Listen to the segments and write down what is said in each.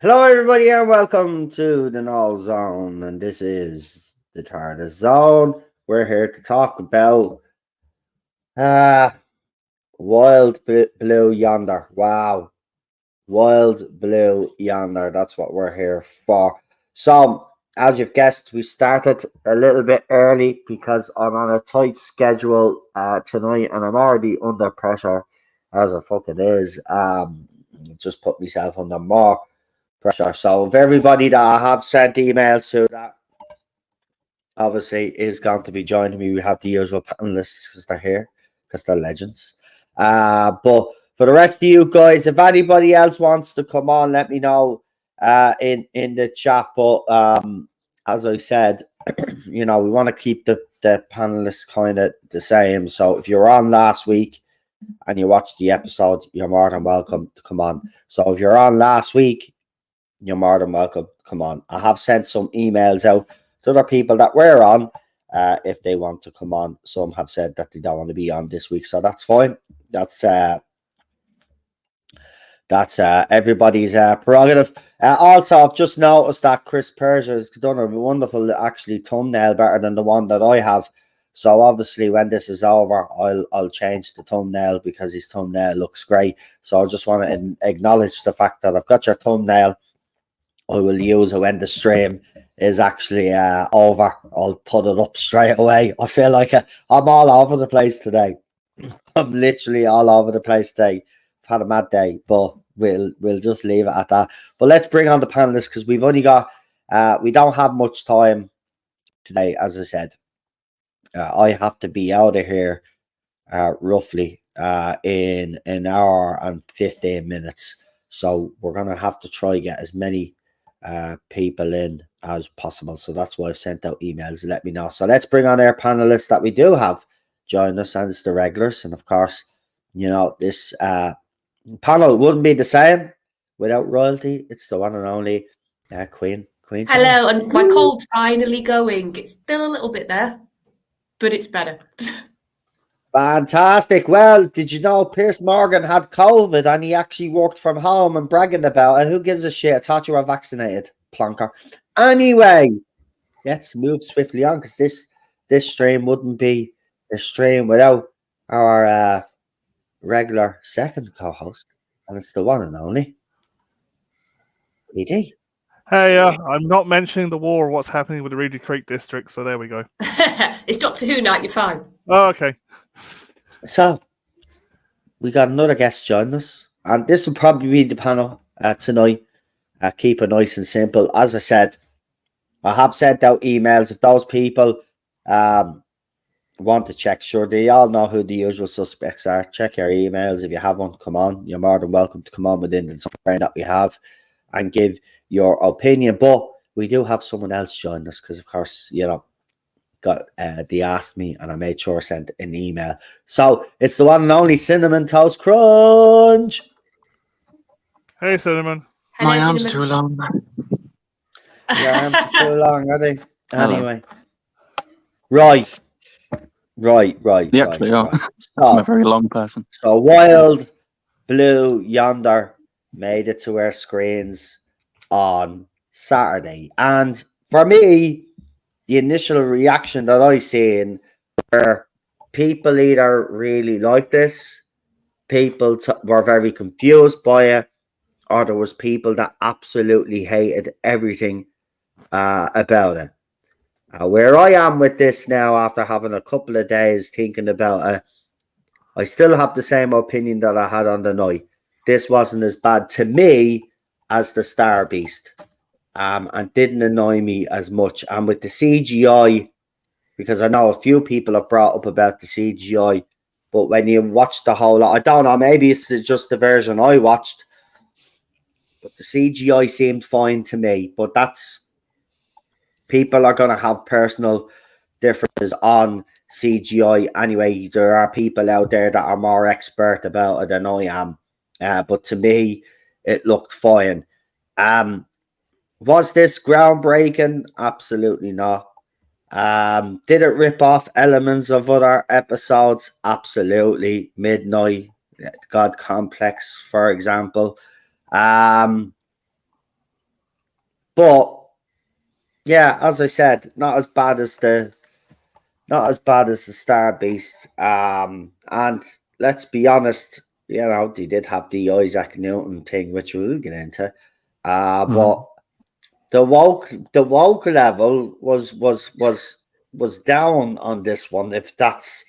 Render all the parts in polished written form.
Hello, everybody, and welcome to the Null Zone. And this is the TARDIS Zone. We're here to talk about Wild Blue Yonder. Wow, Wild Blue Yonder. That's what we're here for. So, as you've guessed, we started a little bit early because I'm on a tight schedule tonight, and I'm already under pressure, as it fucking is. Just put myself under more pressure. So if everybody that I have sent emails to that obviously is going to be joining me, we have the usual panelists because they're here, because they're legends. But for the rest of you guys, if anybody else wants to come on, let me know in the chat. But as I said, we want to keep the panelists kind of the same. So if you're on last week and you watched the episode, you're more than welcome to come on. So if you're on last week, you're more than welcome. Come on. I have sent some emails out to other people that were on if they want to come on. Some have said that they don't want to be on this week, so that's fine. That's everybody's prerogative. Also, I've just noticed that Chris Persia has done a wonderful, actually, thumbnail better than the one that I have. So obviously, when this is over, I'll change the thumbnail because his thumbnail looks great. So I just want to acknowledge the fact that I've got your thumbnail. I will use it when the stream is actually over. I'll put it up straight away. I feel like I'm all over the place today. I'm literally all over the place today. I've had a mad day, but we'll just leave it at that. But let's bring on the panelists because we've only got we don't have much time today. As I said, I have to be out of here roughly in an hour and 15 minutes. So we're gonna have to try get as many people in as possible. So that's why I've sent out emails to let me know. So let's bring on our panelists that we do have join us, and it's the regulars. And of course, this panel wouldn't be the same without royalty. It's the one and only Queen. Hello, and my cold's finally going. It's still a little bit there, but it's better. Fantastic. Well, did you know Piers Morgan had COVID and he actually worked from home and bragging about it? Who gives a shit? I thought you were vaccinated, plonker. Anyway, let's move swiftly on because this stream wouldn't be a stream without our regular second co-host, and it's the one and only ED. Hey, I'm not mentioning the war or what's happening with the Reedy Creek district, so there we go. It's Doctor Who night, you're fine. Oh, okay. So, we got another guest joining us, and this will probably be the panel tonight. Keep it nice and simple. As I said, I have sent out emails. If those people want to check, sure, they all know who the usual suspects are. Check your emails. If you have one, come on. You're more than welcome to come on within the time that we have and give your opinion. But we do have someone else join us because, of course, they asked me and I made sure I sent an email. So it's the one and only Cinnamon Toast Crunch. Hey, Cinnamon. Hello, My arm's Cinnamon. too long. Your arms are too long, are they? Anyway. Right. They actually are. So, I'm a very long person. So Wild Blue Yonder made it to our screens on Saturday. And for me, the initial reaction that I seen were people either really liked this, people were very confused by it, or there was people that absolutely hated everything about it. Where I am with this now, after having a couple of days thinking about it, I still have the same opinion that I had on the night. This wasn't as bad to me as the Star Beast, and didn't annoy me as much. And with the CGI, because I know a few people have brought up about the CGI, but when you watch the whole lot, I don't know, maybe it's just the version I watched, but the CGI seemed fine to me. But that's, people are going to have personal differences on CGI anyway. There are people out there that are more expert about it than I am, but to me, it looked fine. Was this groundbreaking? Absolutely not. Did it rip off elements of other episodes? Absolutely. Midnight, God Complex, for example. But yeah, as I said, not as bad as the Star Beast. And let's be honest, you know, they did have the Isaac Newton thing, which we'll get into. But the woke level was down on this one, if that's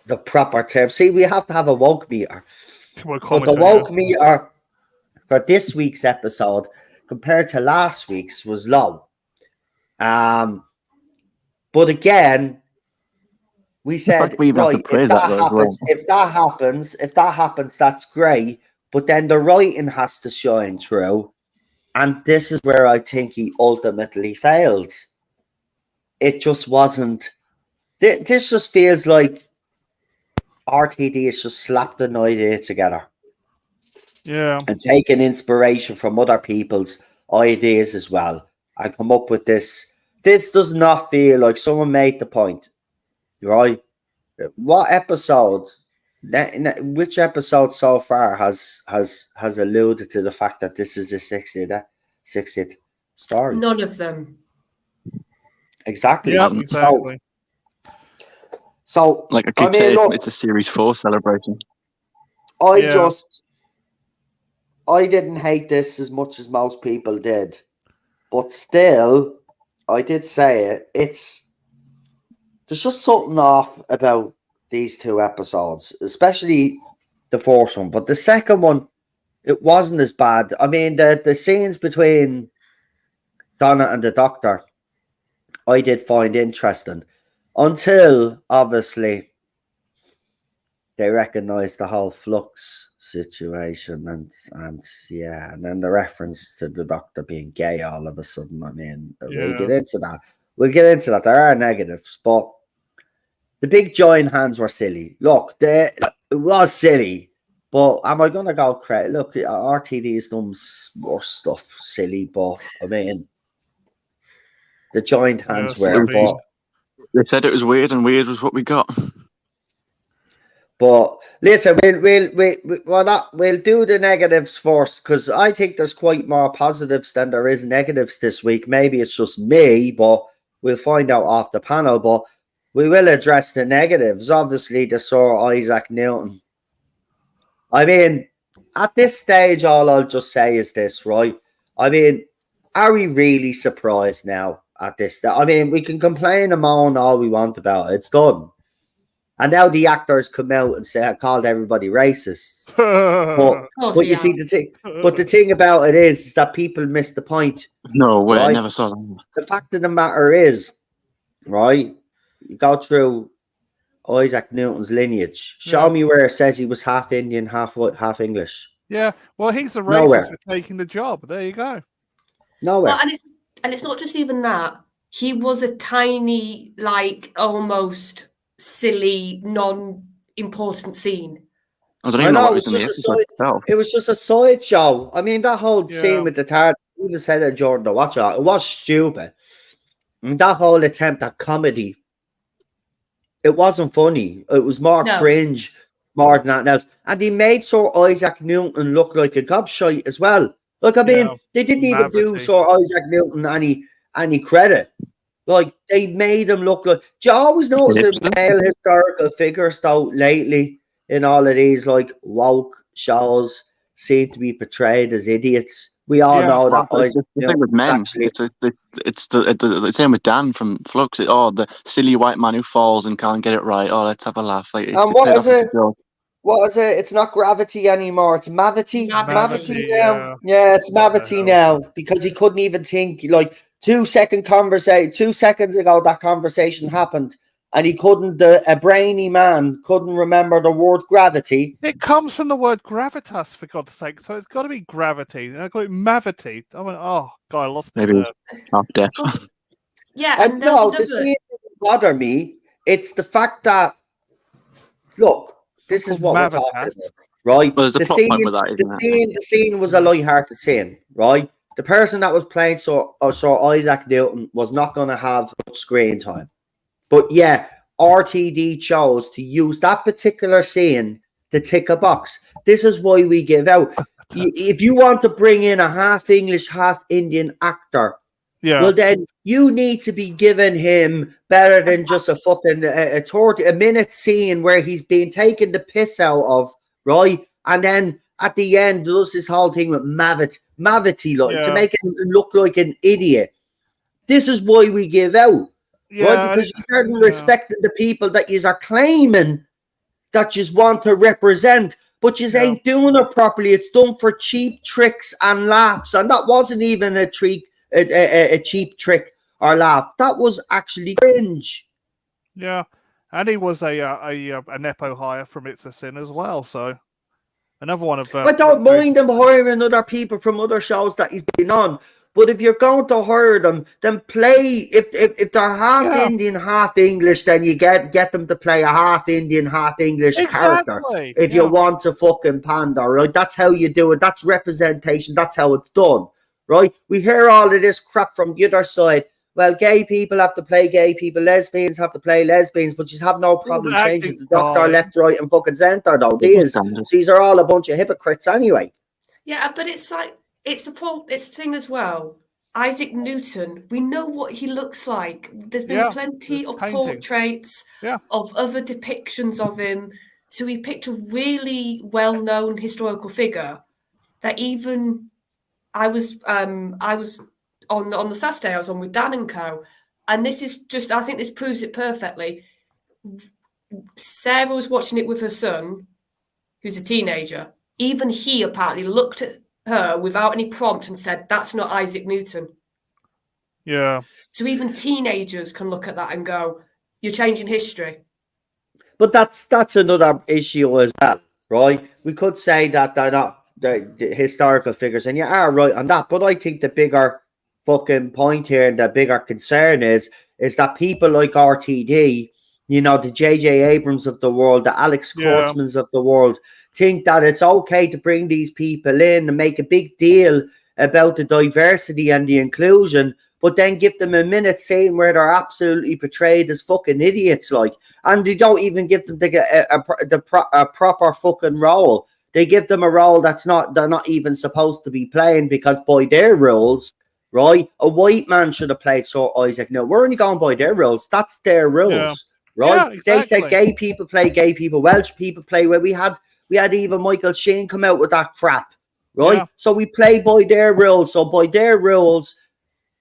the proper term. See, we have to have a woke meter. But the woke meter for this week's episode compared to last week's was low. But again, we said, right, if that happens, that's great. But then the writing has to shine through. And this is where I think he ultimately failed. It just wasn't. This just feels like RTD has just slapped an idea together. Yeah. And taken inspiration from other people's ideas as well. I come up with this. This does not feel like someone made the point, right? What episode? Which episode so far has alluded to the fact that this is a 60th story? None of them. Exactly. Yeah, exactly. So like I keep saying, it's a Series 4 celebration. I didn't hate this as much as most people did, but still, I did say it. There's just something off about these two episodes, especially the first one. But the second one, it wasn't as bad. I mean, the scenes between Donna and the Doctor, I did find interesting, until obviously they recognized the whole Flux situation, and then the reference to the Doctor being gay all of a sudden. I mean, we'll get into that. There are negatives, but the big joint hands were silly. Look, it was silly, but am I going to go crazy? Look, RTD has done more stuff silly, but I mean, the joint hands were. But they said it was weird, and weird was what we got. But listen, we'll do the negatives first, because I think there's quite more positives than there is negatives this week. Maybe it's just me, but we'll find out off the panel. But we will address the negatives. Obviously, the Sir Isaac Newton. I mean, at this stage, all I'll just say is this, right? I mean, are we really surprised now at this? I mean, we can complain and moan all we want about it. It's done. And now the actors come out and say, I called everybody racists. but you see, the thing about it is that people miss the point. No way, right? I never saw that. The fact of the matter is, right, you go through Isaac Newton's lineage. Show me where it says he was half Indian, half English. Yeah, well, he's the racist for taking the job. There you go. Nowhere. Well, and it's not just even that. He was a tiny, like, almost silly, non-important scene. It was just a sideshow. I mean, that whole scene with the TARDIS, even said it during the watch out, it was stupid. And that whole attempt at comedy, it wasn't funny. It was more cringe, more than that else. And he made Sir Isaac Newton look like a gobshite as well. Like, I mean, they didn't even do Sir Isaac Newton any credit. Like, they made him look like... Do you always notice male historical figures, though, lately, in all of these, like, woke shows, seem to be portrayed as idiots? We all know that. The thing with men, actually, it's the same with Dan from Flux. The silly white man who falls and can't get it right. Oh, let's have a laugh. Like, and what is it? What is it? It's not gravity anymore. It's Mavity. Mavity now. Yeah, it's Mavity now, because he couldn't even think, like, 2 seconds ago, that conversation happened, and he couldn't. A brainy man couldn't remember the word gravity. It comes from the word gravitas, for God's sake. So it's got to be gravity. And I got it mavity. I went, oh God, I lost Maybe it. half deaf. Yeah, And and there's no, the another. scene doesn't bother me. It's the fact that, look, this is what we're talking Gravitas. about, right? Well, there's a The plot scene, point with that, isn't there? the scene was a light-hearted scene, right? The person that was playing Sir Isaac Newton was not going to have much screen time. But yeah, RTD chose to use that particular scene to tick a box. This is why we give out. If you want to bring in a half English, half Indian actor, Yeah. well, then you need to be giving him better than just a fucking a minute scene where he's being taken the piss out of, right? And then at the end, does this whole thing with Mavity, like, to Yeah. make him look like an idiot. This is why we give out, Yeah, right? Because you start respecting the people that you are claiming that you want to represent, but you ain't doing it properly. It's done for cheap tricks and laughs, and that wasn't even a cheap trick or laugh. That was actually cringe. Yeah. And he was a Nepo hire from It's a Sin as well. So another one of. I don't mind him hiring other people from other shows that he's been on, but if you're going to hire them, then play. If they're half Indian, half English, then you get them to play a half Indian, half English character. If you want to fucking pander, right? That's how you do it. That's representation. That's how it's done, right? We hear all of this crap from the other side. Well, gay people have to play gay people, lesbians have to play lesbians, but you have no problem changing the doctor left, right, and fucking centre, though. These are all a bunch of hypocrites anyway. Yeah, but it's like, it's the thing as well. Isaac Newton, we know what he looks like. There's been plenty of portraits of other depictions of him. So he picked a really well-known historical figure that even I was on the Saturday I was on with Dan and Co. And this is just, I think this proves it perfectly. Sarah was watching it with her son, who's a teenager. Even he apparently looked at her without any prompt and said, "That's not Isaac Newton." Yeah. So even teenagers can look at that and go, "You're changing history." But that's another issue as well, right? We could say that they're not the historical figures, and you are right on that. But I think the bigger fucking point here and the bigger concern is that people like RTD, you know, the JJ Abrams of the world, the Alex Kurtzmans of the world, think that it's okay to bring these people in and make a big deal about the diversity and the inclusion, but then give them a minute scene where they're absolutely portrayed as fucking idiots, like, and they don't even give them a proper fucking role. They give them a role they're not even supposed to be playing, because by their rules, right, a white man should have played Sir Isaac. No, we're only going by their rules. That's their rules, right? Yeah, exactly. They said gay people play gay people, Welsh people play where we had even Michael Sheen come out with that crap, right? Yeah. So we play by their rules. So by their rules,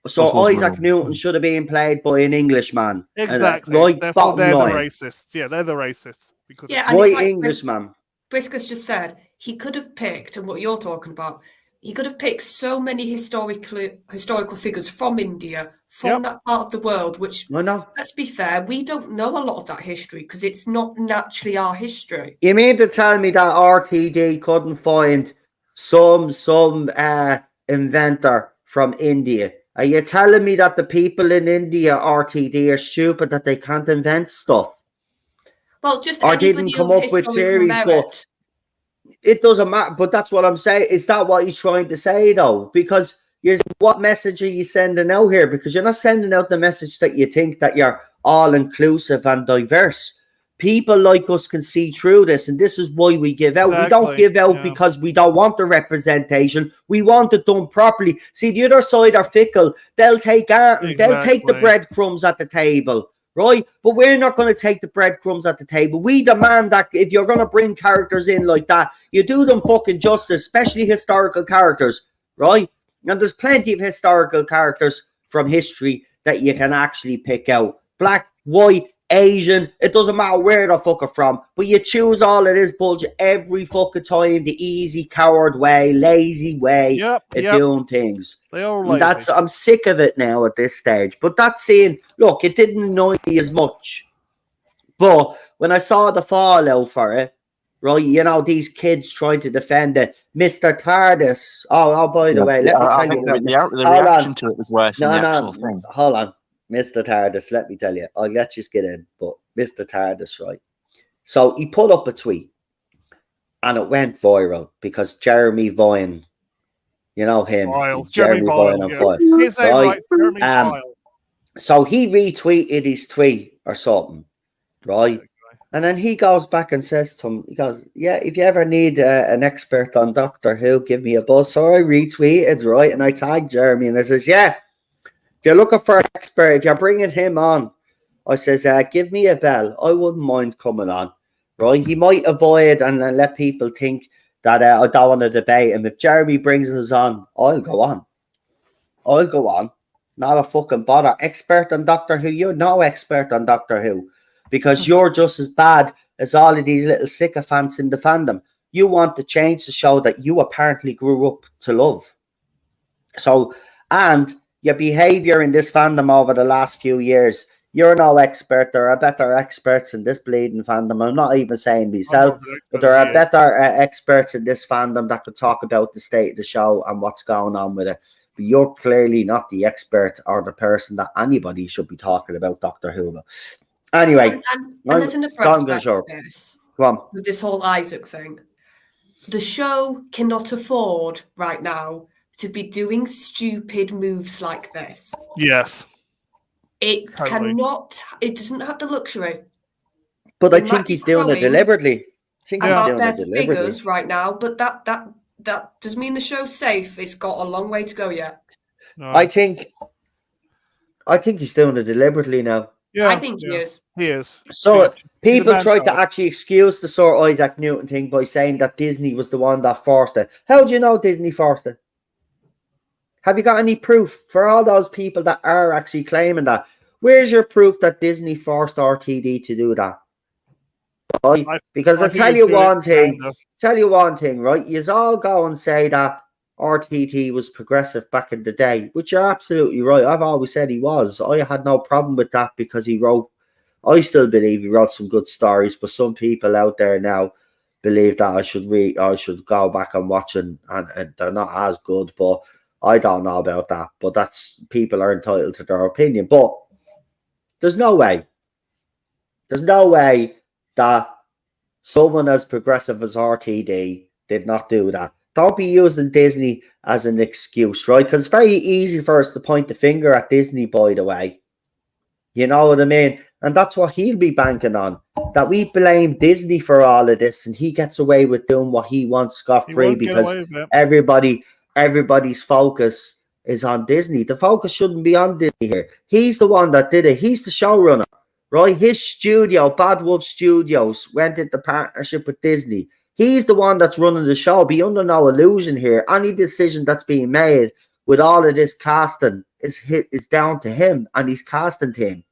Isaac Newton should have been played by an Englishman. Exactly. Right? Therefore, they're the racists. Yeah, they're the racists. Because white Englishman. Briscoe's just said he could have picked, and what you're talking about, he could have picked so many historical figures from India, from that part of the world, which, let's be fair, we don't know a lot of that history because it's not naturally our history. You mean to tell me that RTD couldn't find some inventor from India? Are you telling me that the people in India, RTD, are stupid that they can't invent stuff? Well, just or didn't come up with theories, but it doesn't matter. But that's what I'm saying. Is that what he's trying to say, though? Because what message are you sending out here? Because you're not sending out the message that you think that you're all inclusive and diverse. People like us can see through this, and this is why we give out. Exactly. We don't give out because we don't want the representation. We want it done properly. See, the other side are fickle. They'll take they'll take the breadcrumbs at the table, right? But we're not going to take the breadcrumbs at the table. We demand that if you're going to bring characters in like that, you do them fucking justice, especially historical characters, right? And there's plenty of historical characters from history that you can actually pick out. Black, white, Asian, it doesn't matter where the fuck are from, but you choose all of this bullshit every fucking time, the easy, coward way, lazy way of doing things. They are lazy. And I'm sick of it now at this stage. But that's saying, look, it didn't annoy me as much. But when I saw the fallout for it, right, you know, these kids trying to defend it, Mr. TARDIS. Oh, by the way, let me tell you. The reaction to it was worse than the actual thing. Hold on. Mr. TARDIS, let me tell you. I'll let you get in, but Mr. TARDIS, right? So he put up a tweet and it went viral because Jeremy Vine, you know him, Jeremy Vine on Vine. His name, right? Jeremy Vine. So he retweeted his tweet or something, right? And then he goes back and says to him, he goes, yeah, if you ever need an expert on Doctor Who, give me a buzz. So I retweeted, right? And I tagged Jeremy and I says, yeah, if you're looking for an expert, if you're bringing him on, I says, give me a bell. I wouldn't mind coming on, right? He might avoid and let people think that I don't want to debate him. If Jeremy brings us on, I'll go on. I'll go on. Not a fucking bother. Expert on Doctor Who? You're no expert on Doctor Who because you're just as bad as all of these little sycophants in the fandom. You want to change the show that you apparently grew up to love. So, and your behavior in this fandom over the last few years, you're no expert. There are better experts in this bleeding fandom. I'm not even saying myself, but there are better experts in this fandom that could talk about the state of the show and what's going on with it. But you're clearly not the expert or the person that anybody should be talking about Doctor Who. Anyway, and there's another aspect of this. Go on. With this whole Isaac thing. The show cannot afford right now to be doing stupid moves like this. Yes. It cannot, it doesn't have the luxury. But I think he's doing it deliberately. I think he's doing it deliberately. Figures right now, but that does mean the show's safe. It's got a long way to go yet. No. I think he's doing it deliberately now. Yeah, I think he is. He is. So people tried to actually excuse the Sir Isaac Newton thing by saying that Disney was the one that forced it. How do you know Disney forced it? Have you got any proof for all those people that are actually claiming that? Where's your proof that Disney forced RTD to do that? Right? Because I tell you one thing, right? You all go and say that RTD was progressive back in the day, which you're absolutely right. I've always said he was. I had no problem with that because he wrote, I still believe he wrote some good stories, but some people out there now believe that I should go back and watch and they're not as good, but I don't know about that. But that's, people are entitled to their opinion. But there's no way that someone as progressive as RTD did not do that. Don't be using Disney as an excuse, right? Because it's very easy for us to point the finger at Disney, by the way. You know what I mean? And that's what he'll be banking on. That we blame Disney for all of this and he gets away with doing what he wants scot-free because everybody's focus is on Disney. The focus shouldn't be on Disney here. He's the one that did it. He's the showrunner, right? His studio, Bad Wolf Studios, went into partnership with Disney. He's the one that's running the show. Be under no illusion here. Any decision that's being made with all of this casting is down to him and his casting team.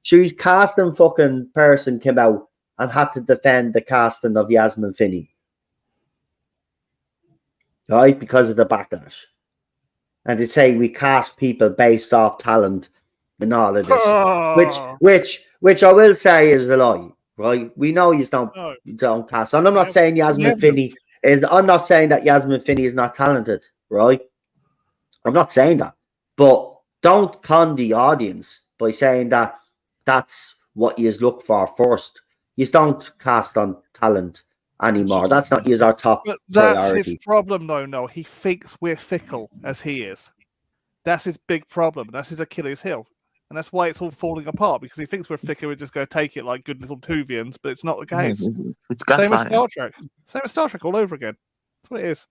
So his casting fucking person came out and had to defend the casting of Yasmin Finney. Right? Because of the backlash. And they say we cast people based off talent and all of this. Which I will say is a lie. Right, we know you don't cast. And I'm not saying Yasmin Finney is. I'm not saying that Yasmin Finney is not talented. Right, I'm not saying that. But don't con the audience by saying that that's what you look for first. You don't cast on talent anymore. That's not our top priority. That's his problem, though. No, he thinks we're fickle as he is. That's his big problem. That's his Achilles heel. And that's why it's all falling apart, because he thinks we're thicker, we're just going to take it like good little Tuvians, but it's not the case. Same as Star Trek. Same as Star Trek all over again. That's what it is.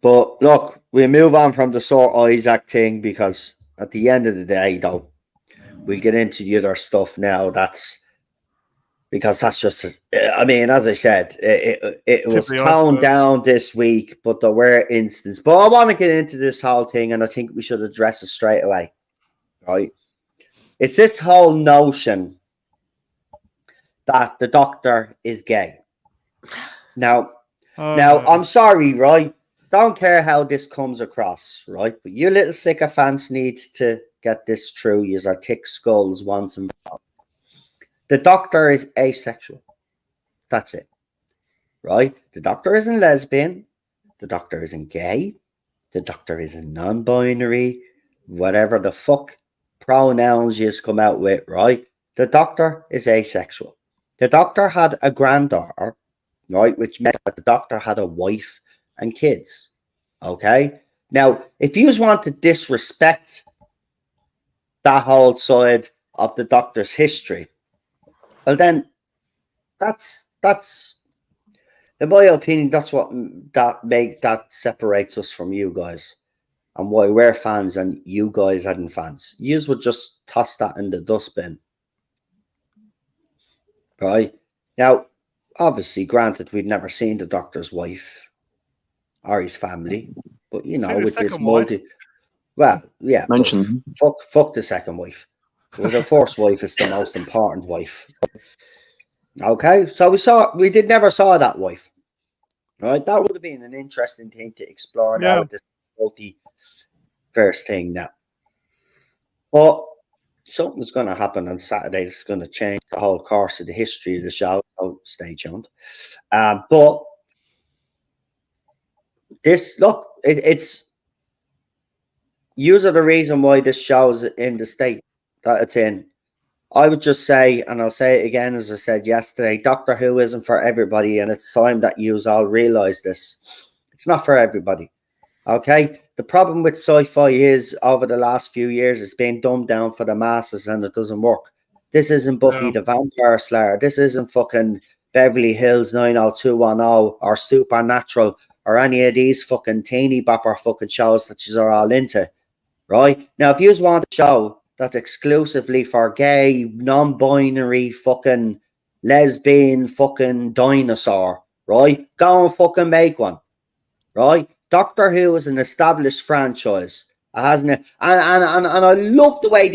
But look, we move on from the Sir Isaac thing because at the end of the day, though, we'll get into the other stuff now. That's just, I mean, as I said, it was toned down this week, but there were instances. But I want to get into this whole thing, and I think we should address it straight away, right? It's this whole notion that the doctor is gay. Now, I'm sorry, right? Don't care how this comes across, right? But you little sycophants need to get this through. Use our thick skulls once and for all. The doctor is asexual. That's it, right? The doctor isn't lesbian. The doctor isn't gay. The doctor isn't non-binary. Whatever the fuck pronouns you come out with, right? The doctor is asexual. The doctor had a granddaughter, right? Which meant that the doctor had a wife and kids. Okay? Now, if you just want to disrespect that whole side of the doctor's history, well then that's in my opinion, that's what that separates us from you guys. And why we're fans and you guys aren't fans. You would just toss that in the dustbin. Right? Now, obviously, granted, we'd never seen the doctor's wife or his family, but you know, with this well, yeah, fuck the second wife. Well, the first wife is the most important wife. Okay, so we never saw that wife. Right, that would have been an interesting thing to explore now with this multi-verse thing now. But something's going to happen on Saturday that's going to change the whole course of the history of the show. So stay tuned. But this, look, it's usually the reason why this show's in the state that it's in. I would just say, and I'll say it again as I said yesterday, Doctor Who isn't for everybody, and it's time that you all realize this. It's not for everybody. Okay? The problem with sci-fi is, over the last few years, it's been dumbed down for the masses, and it doesn't work. This isn't Buffy the Vampire Slayer. This isn't fucking Beverly Hills 90210 or Supernatural or any of these fucking teeny bopper fucking shows that you are all into. Right? Now, if you just want a show that's exclusively for gay, non-binary, fucking lesbian, fucking dinosaur, right? Go and fucking make one, right? Doctor Who is an established franchise. It hasn't, and I love the way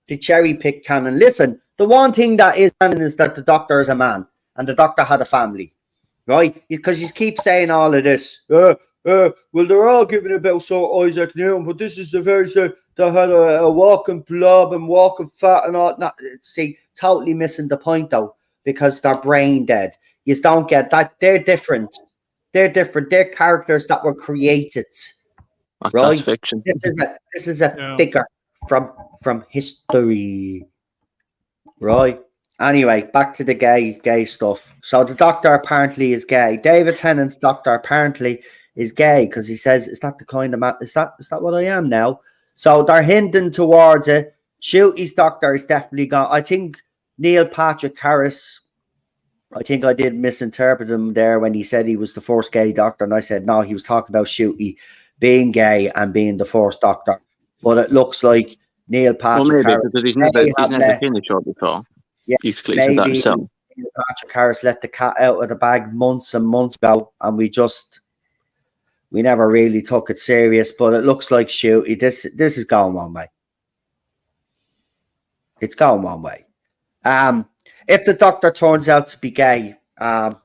they cherry pick canon. Listen, the one thing that is canon is that the Doctor is a man and the Doctor had a family, right? Because you keep saying all of this. Well, they're all giving about Sir Isaac Newton, but this is the very same that had a walking blob and walking fat and all. Not, see, totally missing the point though, because they're brain dead. You don't get that. They're different. They're different. They're characters that were created. Right? That's fiction. This is a figure from history. Right? Anyway, back to the gay stuff. So the Doctor apparently is gay. David Tennant's Doctor apparently is gay because he says, "Is that the kind of man? Is that what I am now?" So they're hinting towards it. Shooty's Doctor is definitely gone. I think Neil Patrick Harris. I think I did misinterpret him there when he said he was the first gay Doctor, and I said no, he was talking about Shooty being gay and being the first Doctor. But it looks like Neil Patrick Harris. Because he's never seen the show before. Yeah, he's said that himself. Neil Patrick Harris let the cat out of the bag months and months ago, and we never really took it serious. But it looks like Shooty. This is going one way. It's going one way. If the Doctor turns out to be gay, I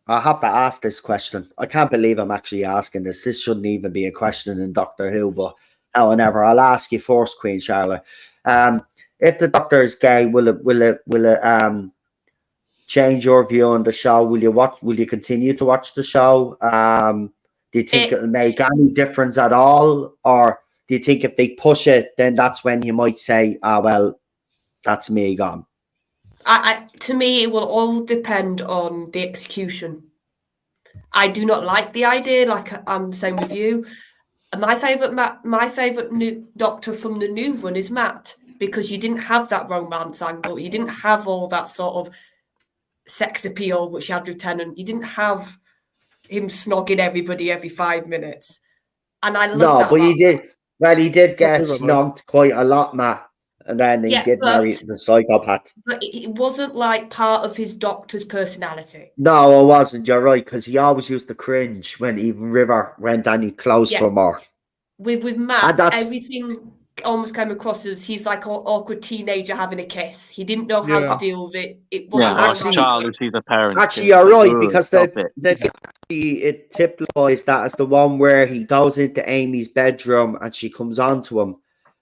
have to ask this question. I can't believe I'm actually asking this. This shouldn't even be a question in Doctor Who, but however, I'll ask you first, Queen Charlotte. If the Doctor is gay, will it change your view on the show? Will you continue to watch the show? Do you think it'll make any difference at all? Or do you think if they push it, then that's when you might say, well, that's me gone? To me, it will all depend on the execution. I do not like the idea, like I'm the same with you. My favourite new Doctor from the new run is Matt, because you didn't have that romance angle. You didn't have all that sort of sex appeal, which you had with Tennant. You didn't have him snogging everybody every 5 minutes. And I love that. No, but he did. Well, he did get snogged quite a lot, Matt. And then he did marry the psychopath. But it wasn't like part of his Doctor's personality. No, it wasn't. You're right, because he always used to cringe when even River went any close to him. Or with Matt, everything almost came across as he's like an awkward teenager having a kiss. He didn't know how to deal with it. It wasn't actually, child who sees a parent. Actually, you're right, because it typifies that as the one where he goes into Amy's bedroom and she comes on to him,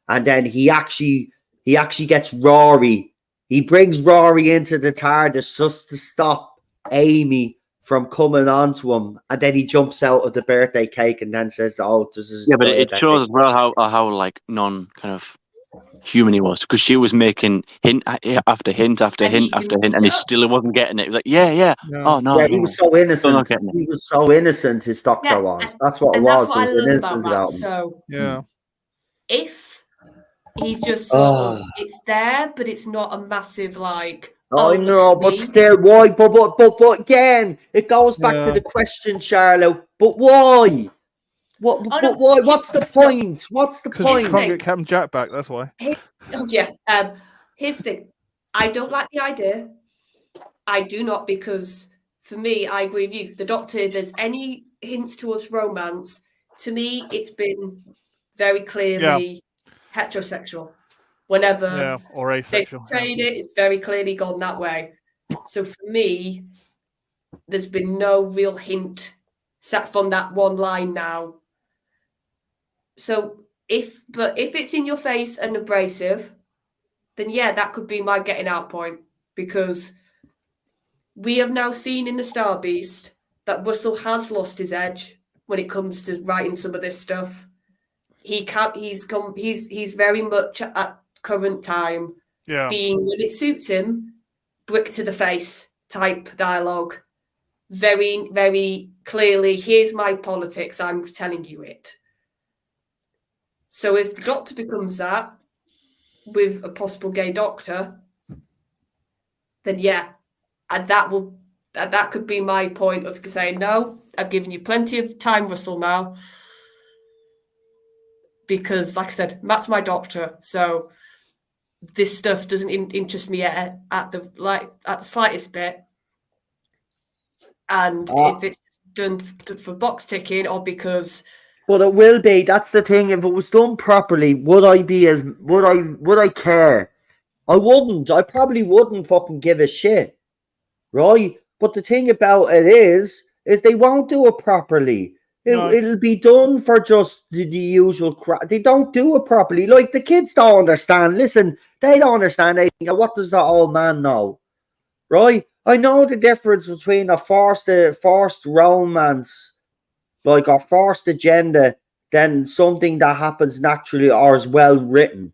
and then he actually gets Rory. He brings Rory into the TARDIS just to stop Amy from coming on to him, and then he jumps out of the birthday cake and then says, "Oh, this is." Yeah, but it shows as well how like non kind of human he was, because she was making hint after hint after hint after hint, and he still wasn't getting it. He was like, yeah. Oh no, he was so innocent. He was so innocent. His doctor was. That's what it was. That's what I love about that. So if he's just sort of, it's there, but it's not a massive like. I know, but still, why? But again, it goes back to the question, Charlotte. But why? What? But why? What's the point? What's the point? Because you can't get Captain Jack back. That's why. Here's the thing. I don't like the idea. I do not, because for me, I agree with you. The Doctor, if there's any hints towards romance, to me, it's been very clearly heterosexual. Whenever or asexual, they portrayed it, it's very clearly gone that way. So for me, there's been no real hint set from that one line now. So if it's in your face and abrasive, then that could be my getting out point, because we have now seen in the Star Beast that Russell has lost his edge when it comes to writing some of this stuff. He's very much at current time being, when it suits him, brick to the face type dialogue. Very, very clearly, here's my politics, I'm telling you it. So if the Doctor becomes that with a possible gay doctor, then and that could be my point of saying, no, I've given you plenty of time, Russell, now. Because, like I said, Matt's my doctor, so this stuff doesn't interest me at the slightest bit. And if it's done for box ticking, or because, but it will be. That's the thing. If it was done properly, would I care? I wouldn't. I probably wouldn't fucking give a shit, right? But the thing about it is they won't do it properly. It'll be done for just the usual crap. They don't do it properly. Like, the kids don't understand. Listen, they don't understand anything. What does the old man know? Right? I know the difference between a forced romance, like a forced agenda, than something that happens naturally or is well written.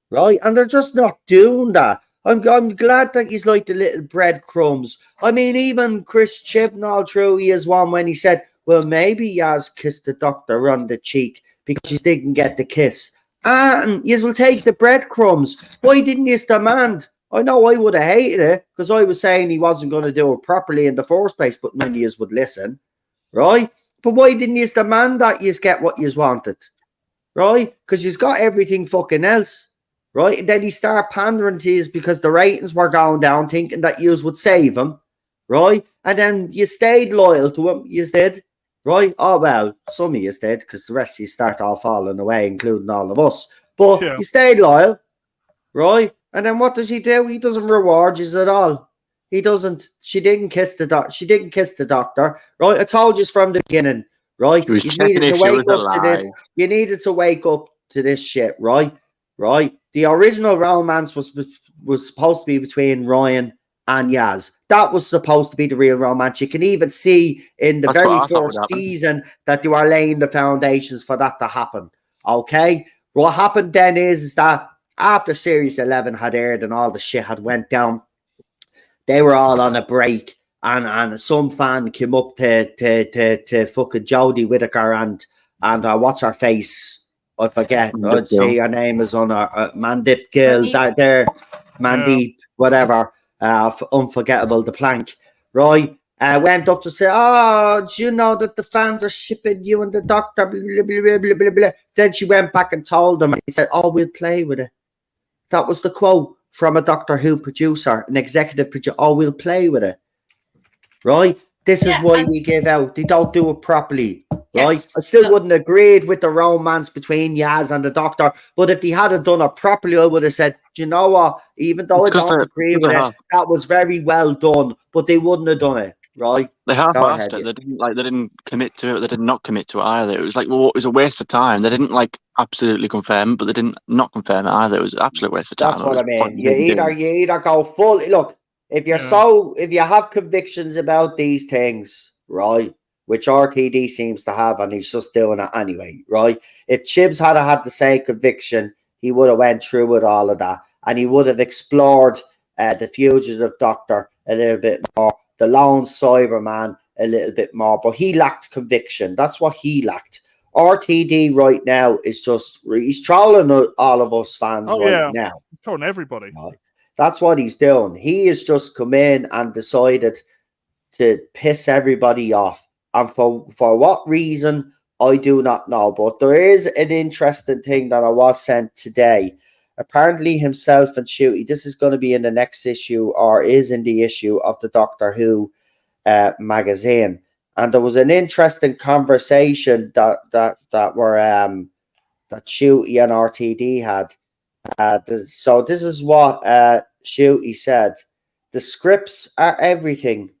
Right? And they're just not doing that. I'm glad that he's like the little breadcrumbs. I mean, even Chris Chibnall threw he is one when he said, well, maybe Yaz kissed the Doctor on the cheek because she didn't get the kiss. And you will take the breadcrumbs. Why didn't you demand? I know I would have hated it, because I was saying he wasn't going to do it properly in the first place, but none of you would listen, right? But why didn't you demand that you get what you wanted, right? Because you've got everything fucking else, right? And then he started pandering to you because the ratings were going down, thinking that you would save him, right? And then you stayed loyal to him. You did. Right? Oh, well, some of you did, because the rest of you start all falling away, including all of us. But you stayed loyal, right? And then what does he do? He doesn't reward you at all. He doesn't. She didn't kiss the doctor. She didn't kiss the doctor, right? I told you from the beginning, right? You needed to wake up to this. You needed to wake up to this shit, right? Right? The original romance was supposed to be between Ryan and Yaz. That was supposed to be the real romance. You can even see in the very first season that they were laying the foundations for that to happen. Okay? What happened then is that after Series 11 had aired and all the shit had went down, they were all on a break, and some fan came up to fucking Jodie Whittaker and what's her face? I forget. I'd say her name is on her Mandip Gill. That there, Mandeep, whatever. Unforgettable, the plank, right? Went up to say, do you know that the fans are shipping you and the Doctor, blah, blah, blah, blah, blah, blah. Then she went back and told them, and he said, we'll play with it. That was the quote from a Doctor Who producer, an executive producer. We'll play with it, right? This is why we give out. They don't do it properly, right? Yes, I still wouldn't agreed with the romance between Yaz and the Doctor, but if they hadn't done it properly, I would have said, do you know what? Even though I don't agree with it, that was very well done, but they wouldn't have done it, right? They half-assed it. They didn't commit to it. They did not commit to it either. It was like, well, it was a waste of time. They didn't like absolutely confirm it, but they didn't not confirm it either. It was an absolute waste of time. That's what I mean. You either go full. Look, if you have convictions about these things, right, which RTD seems to have, and he's just doing it anyway, right? If Chibs had the same conviction, he would have went through with all of that, and he would have explored the fugitive Doctor a little bit more, the lone Cyberman a little bit more, but he lacked conviction. That's what he lacked. RTD right now is just, he's trolling all of us fans now. He's trolling everybody. Right. That's what he's doing. He has just come in and decided to piss everybody off. And for what reason, I do not know. But there is an interesting thing that I was sent today. Apparently himself and Shooty, this is going to be in the next issue, or is in the issue of the Doctor Who magazine. And there was an interesting conversation that Shooty and RTD had. So this is what Shooty said. The scripts are everything.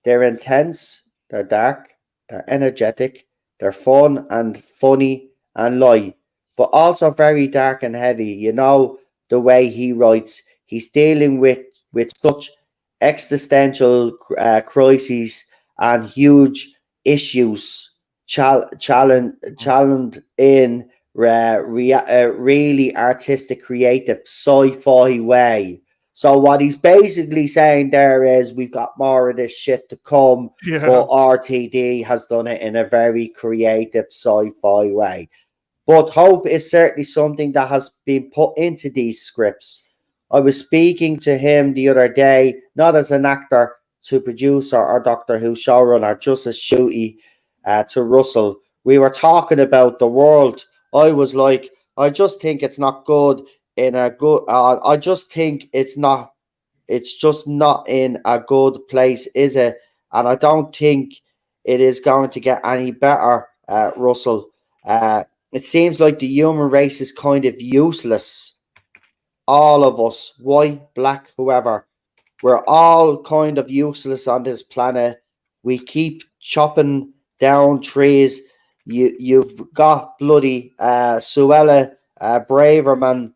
They're intense, they're dark, they're energetic, they're fun and funny and light, but also very dark and heavy. You know, the way he writes, he's dealing with such existential crises and huge issues, challenged in really artistic, creative, sci-fi way. So what he's basically saying there is we've got more of this shit to come, but RTD has done it in a very creative sci-fi way. But hope is certainly something that has been put into these scripts. I was speaking to him the other day, not as an actor, to producer or Doctor Who showrunner, just as Shooty to Russell. We were talking about the world. I was like, I just think it's not good in a good. I just think it's just not in a good place, is it? And I don't think it is going to get any better, Russell. It seems like the human race is kind of useless. All of us, white, black, whoever, we're all kind of useless on this planet. We keep chopping down trees. You've got bloody Suella Braverman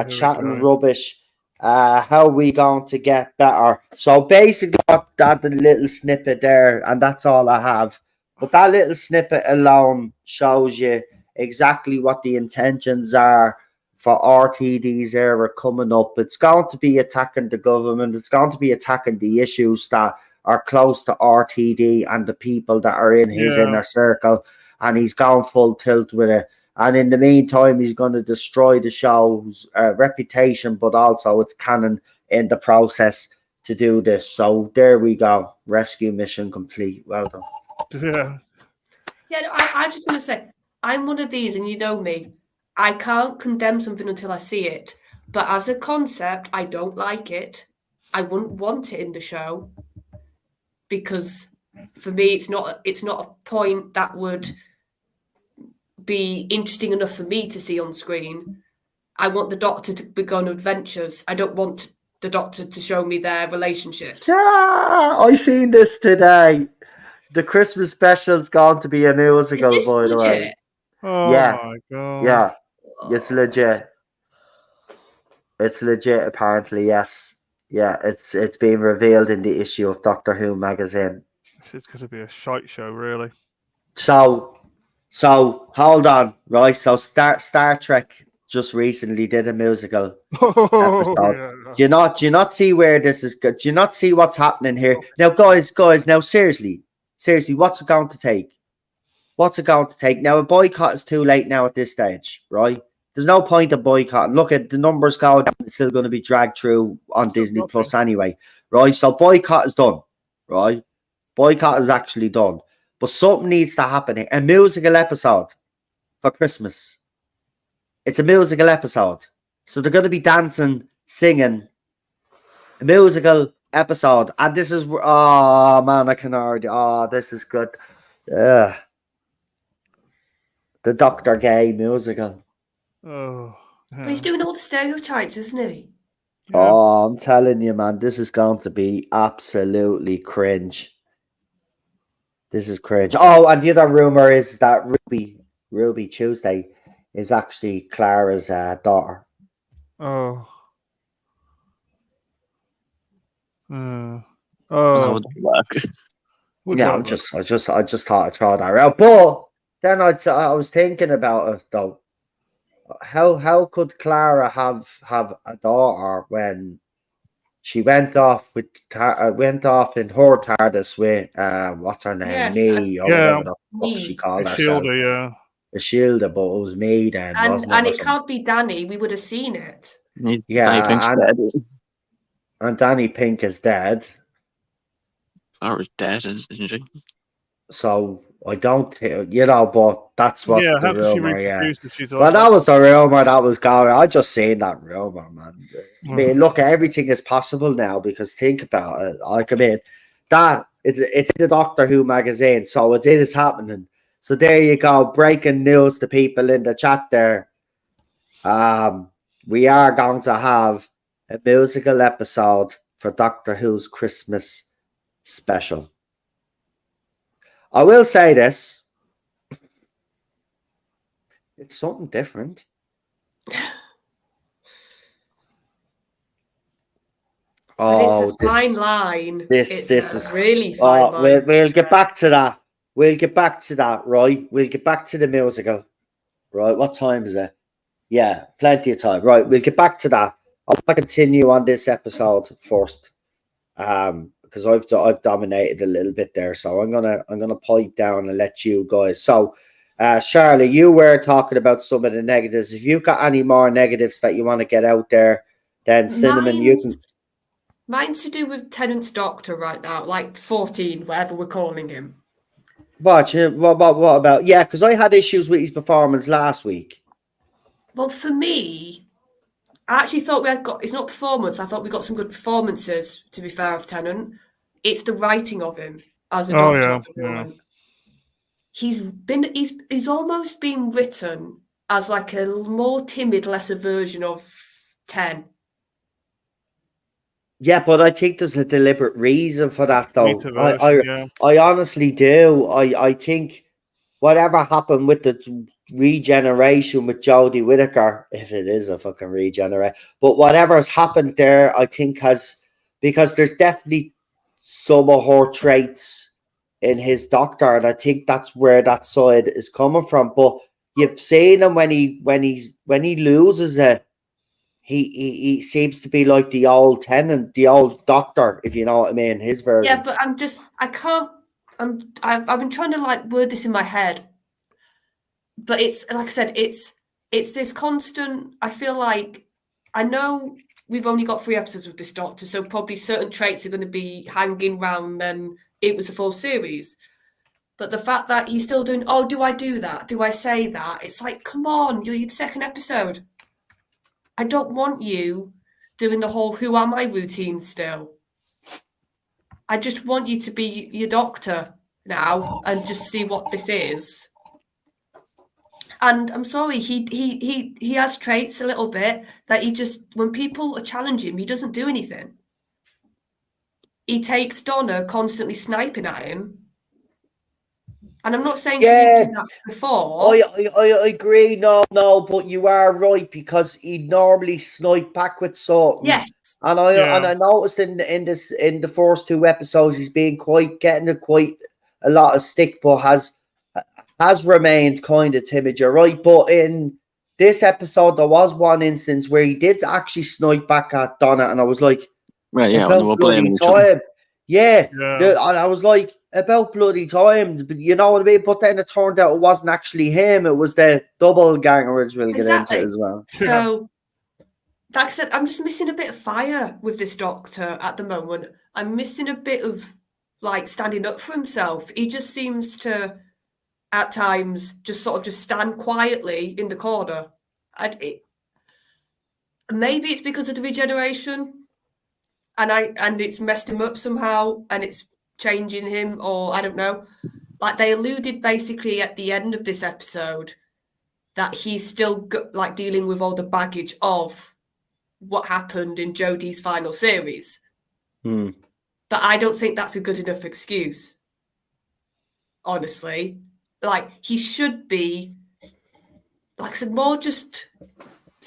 chatting rubbish. How are we going to get better? So basically, that little snippet there, and that's all I have. But that little snippet alone shows you exactly what the intentions are for RTD's era coming up. It's going to be attacking the government. It's going to be attacking the issues that are close to RTD and the people that are in his inner circle. And he's gone full tilt with it. And in the meantime, he's going to destroy the show's reputation, but also its canon in the process to do this. So there we go. Rescue mission complete. Well done. Yeah, I'm just going to say, I'm one of these, and you know me. I can't condemn something until I see it. But as a concept, I don't like it. I wouldn't want it in the show. Because for me, it's not a point that would be interesting enough for me to see on screen. I want the Doctor to be going on adventures. I don't want the Doctor to show me their relationships. Yeah, I seen this today. The Christmas special's going to be a musical, by the way. Oh my god. Yeah. It's legit. It's legit, apparently, yes. Yeah, it's been revealed in the issue of Doctor Who magazine. This is going to be a shite show, really. So hold on, right? So Star Trek just recently did a musical episode. Do you not see where this is good? Do you not see what's happening here? Now, guys, now seriously, what's it going to take? What's it going to take? Now, a boycott is too late now at this stage, right? There's no point of boycotting. Look at the numbers go down. It's still going to be dragged through on Disney Plus anyway, right? So boycott is done, right? Boycott is actually done. But something needs to happen. A musical episode for Christmas. It's a musical episode. So they're going to be dancing, singing. A musical episode. And this is... Oh, man, I can already... Oh, this is good. Yeah. The Dr. Gay musical. Oh, but he's doing all the stereotypes, isn't he? Yeah. Oh, I'm telling you, man, this is going to be absolutely cringe. This is cringe. Oh, and the other rumor is that Ruby Tuesday is actually Clara's daughter. Oh. That would work. Yeah, I just thought I'd throw that out. But then I was thinking about it though. How could Clara have a daughter when she went off in her TARDIS with what's her name, Yes, Me or whatever the fuck she called herself. Shielder, yeah. The Shielder, but it was Me then, wasn't it? And it can't be Danny. We would have seen it. Yeah, and Danny Pink is dead. Clara's dead, isn't she? So I don't, but that's what the rumor. Yeah, well, that was the rumor that was going. I just seen that rumor, man. I mean, look, everything is possible now because think about it. Like, I mean, that it's in the Doctor Who magazine, so it is happening. So there you go, breaking news to people in the chat there. We are going to have a musical episode for Doctor Who's Christmas special. I will say this. It's something different. But it's a fine line. This is really fine line. We'll get back to that. We'll get back to that, right? We'll get back to the musical. Right, what time is it? Yeah, plenty of time. Right, we'll get back to that. I'll continue on this episode first. Because I've dominated a little bit there. So I'm gonna pipe down and let you guys. So Charlotte, you were talking about some of the negatives. If you've got any more negatives that you want to get out there, then Cinnamon, you can. Mine's to do with Tennant's Doctor right now, like 14, whatever we're calling him. What about? Yeah, because I had issues with his performance last week. Well, for me, I actually thought it's not performance. I thought we got some good performances, to be fair, of Tennant. It's the writing of him as a doctor at the moment. He's almost been written as like a more timid, lesser version of 10. Yeah, but I think there's a deliberate reason for that, though. I honestly do. I think whatever happened with the regeneration with Jodie Whittaker, if it is a fucking regenerate, but whatever's happened there, I think because there's definitely some of her traits in his Doctor, and I think that's where that side is coming from. But you've seen him when he loses it. He seems to be like the old Tennant, the old Doctor, if you know what I mean, his version. Yeah, but I've been trying to like word this in my head, but it's like I said, it's this constant. I feel like I know we've only got 3 episodes with this Doctor, so probably certain traits are going to be hanging round. Then it was a full series, but the fact that he's still doing, oh, do I do that? Do I say that? It's like, come on, you're the 2nd episode. I don't want you doing the whole "who am I" routine still. I just want you to be your Doctor now and just see what this is. And I'm sorry, he has traits a little bit that he just, when people challenge him, he doesn't do anything. He takes Donna constantly sniping at him. And I'm not saying she didn't do that before. I agree. No, but you are right, because he'd normally snipe back with something. Yes. And I noticed in the first 2 episodes he's been getting quite a lot of stick, but has remained kind of timid. You're right, but in this episode there was one instance where he did actually snipe back at Donna, and I was like, right, yeah, about bloody time. Yeah. And I was like, about bloody time, you know what I mean? But then it turned out it wasn't actually him; it was the double ganger, which we'll get into as well. So. Like I said, I'm just missing a bit of fire with this Doctor at the moment. I'm missing a bit of like standing up for himself. He just seems to, at times, just sort of just stand quietly in the corner. Maybe it's because of the regeneration, and it's messed him up somehow, and it's changing him, or I don't know. Like they alluded basically at the end of this episode that he's still like dealing with all the baggage of what happened in Jodie's final series. But I don't think that's a good enough excuse. Honestly, like he should be, like I said, more just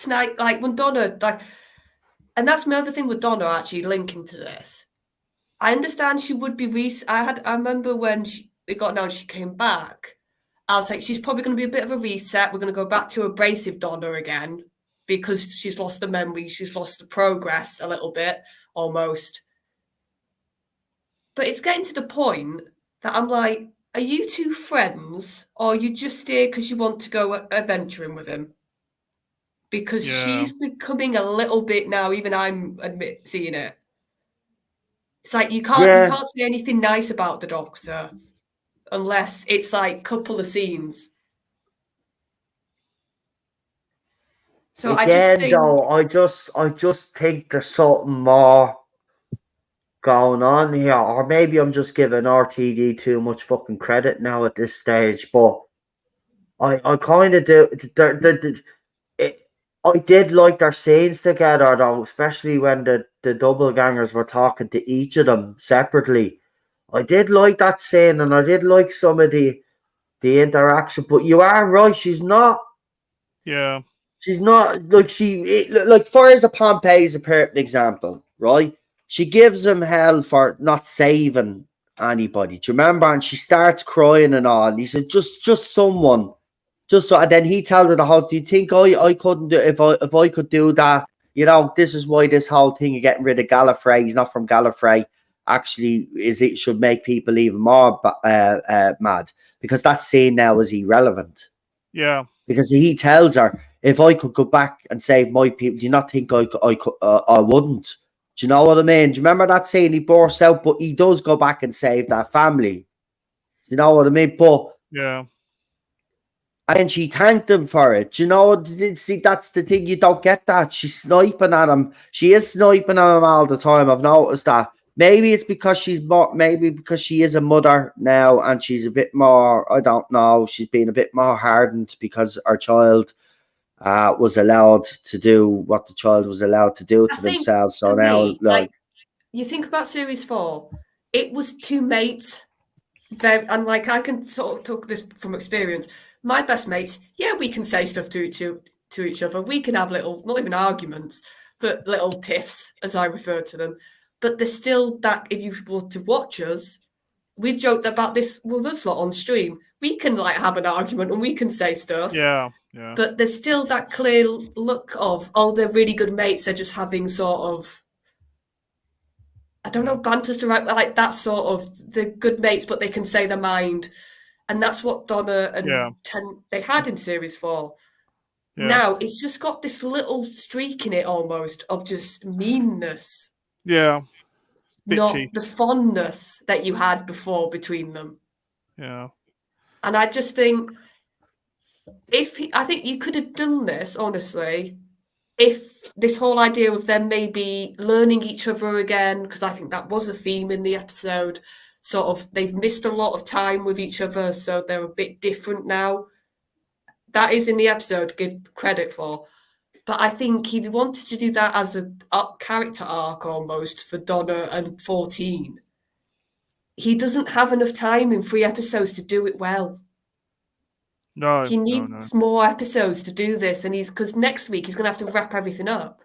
like when Donna, like, and that's my other thing with Donna actually linking to this. I understand she would be I remember when it got announced she came back. I was like, she's probably going to be a bit of a reset. We're going to go back to abrasive Donna again because she's lost the memory, she's lost the progress a little bit, almost. But it's getting to the point that I'm like, are you two friends, or are you just here because you want to go adventuring with him? Because she's becoming a little bit now, even I'm seeing it. It's like you can't say anything nice about the Doctor unless it's like a couple of scenes. So again, I just think there's something more going on here, or maybe I'm just giving RTD too much fucking credit now at this stage. But I kind of do. I did like their scenes together, though, especially when the doppelgangers were talking to each of them separately. I did like that scene, and I did like some of the interaction. But you are right; she's not. Yeah. She's not like like Fires of Pompeii is a perfect example, right? She gives him hell for not saving anybody. Do you remember? And she starts crying and all. And he said, just someone. Just so, and then he tells her the whole. Do you think I couldn't do if I could do that? You know, this is why this whole thing of getting rid of Gallifrey, he's not from Gallifrey, actually it should make people even more mad, because that scene now is irrelevant. Yeah. Because he tells her, if I could go back and save my people, do you not think I wouldn't? Do you know what I mean? Do you remember that scene? He bursts out, but he does go back and save that family. You know what I mean? But yeah. And she thanked him for it. You know, see, that's the thing. You don't get that. She's sniping at him. She is sniping at him all the time. I've noticed that. Maybe it's because maybe because she is a mother now and she's a bit more, I don't know, she's been a bit more hardened because her child was allowed to do what the child was allowed to do to themselves. So now, like, you think about series 4, it was two mates. And like, I can sort of talk this from experience. My best mates, yeah, we can say stuff to each other. We can have little, not even arguments, but little tiffs, as I refer to them. But there's still that, if you were to watch us, we've joked about this with us lot on stream. We can like have an argument and we can say stuff. Yeah, yeah. But there's still that clear look of, oh, they're really good mates. They're just having sort of, I don't know, banter's the right, like that sort of, the good mates, but they can say their mind. And that's what Donna and they had in series 4. Yeah. Now it's just got this little streak in it almost of just meanness. Yeah. Bitchy. Not the fondness that you had before between them. Yeah. And I just think, I think you could have done this, honestly, if this whole idea of them maybe learning each other again, because I think that was a theme in the episode, sort of they've missed a lot of time with each other, so they're a bit different now. That is in the episode, give credit for. But I think if you wanted to do that as a character arc almost for Donna and 14, he doesn't have enough time in 3 episodes to do it well. No, he needs more episodes to do this, and because next week he's going to have to wrap everything up.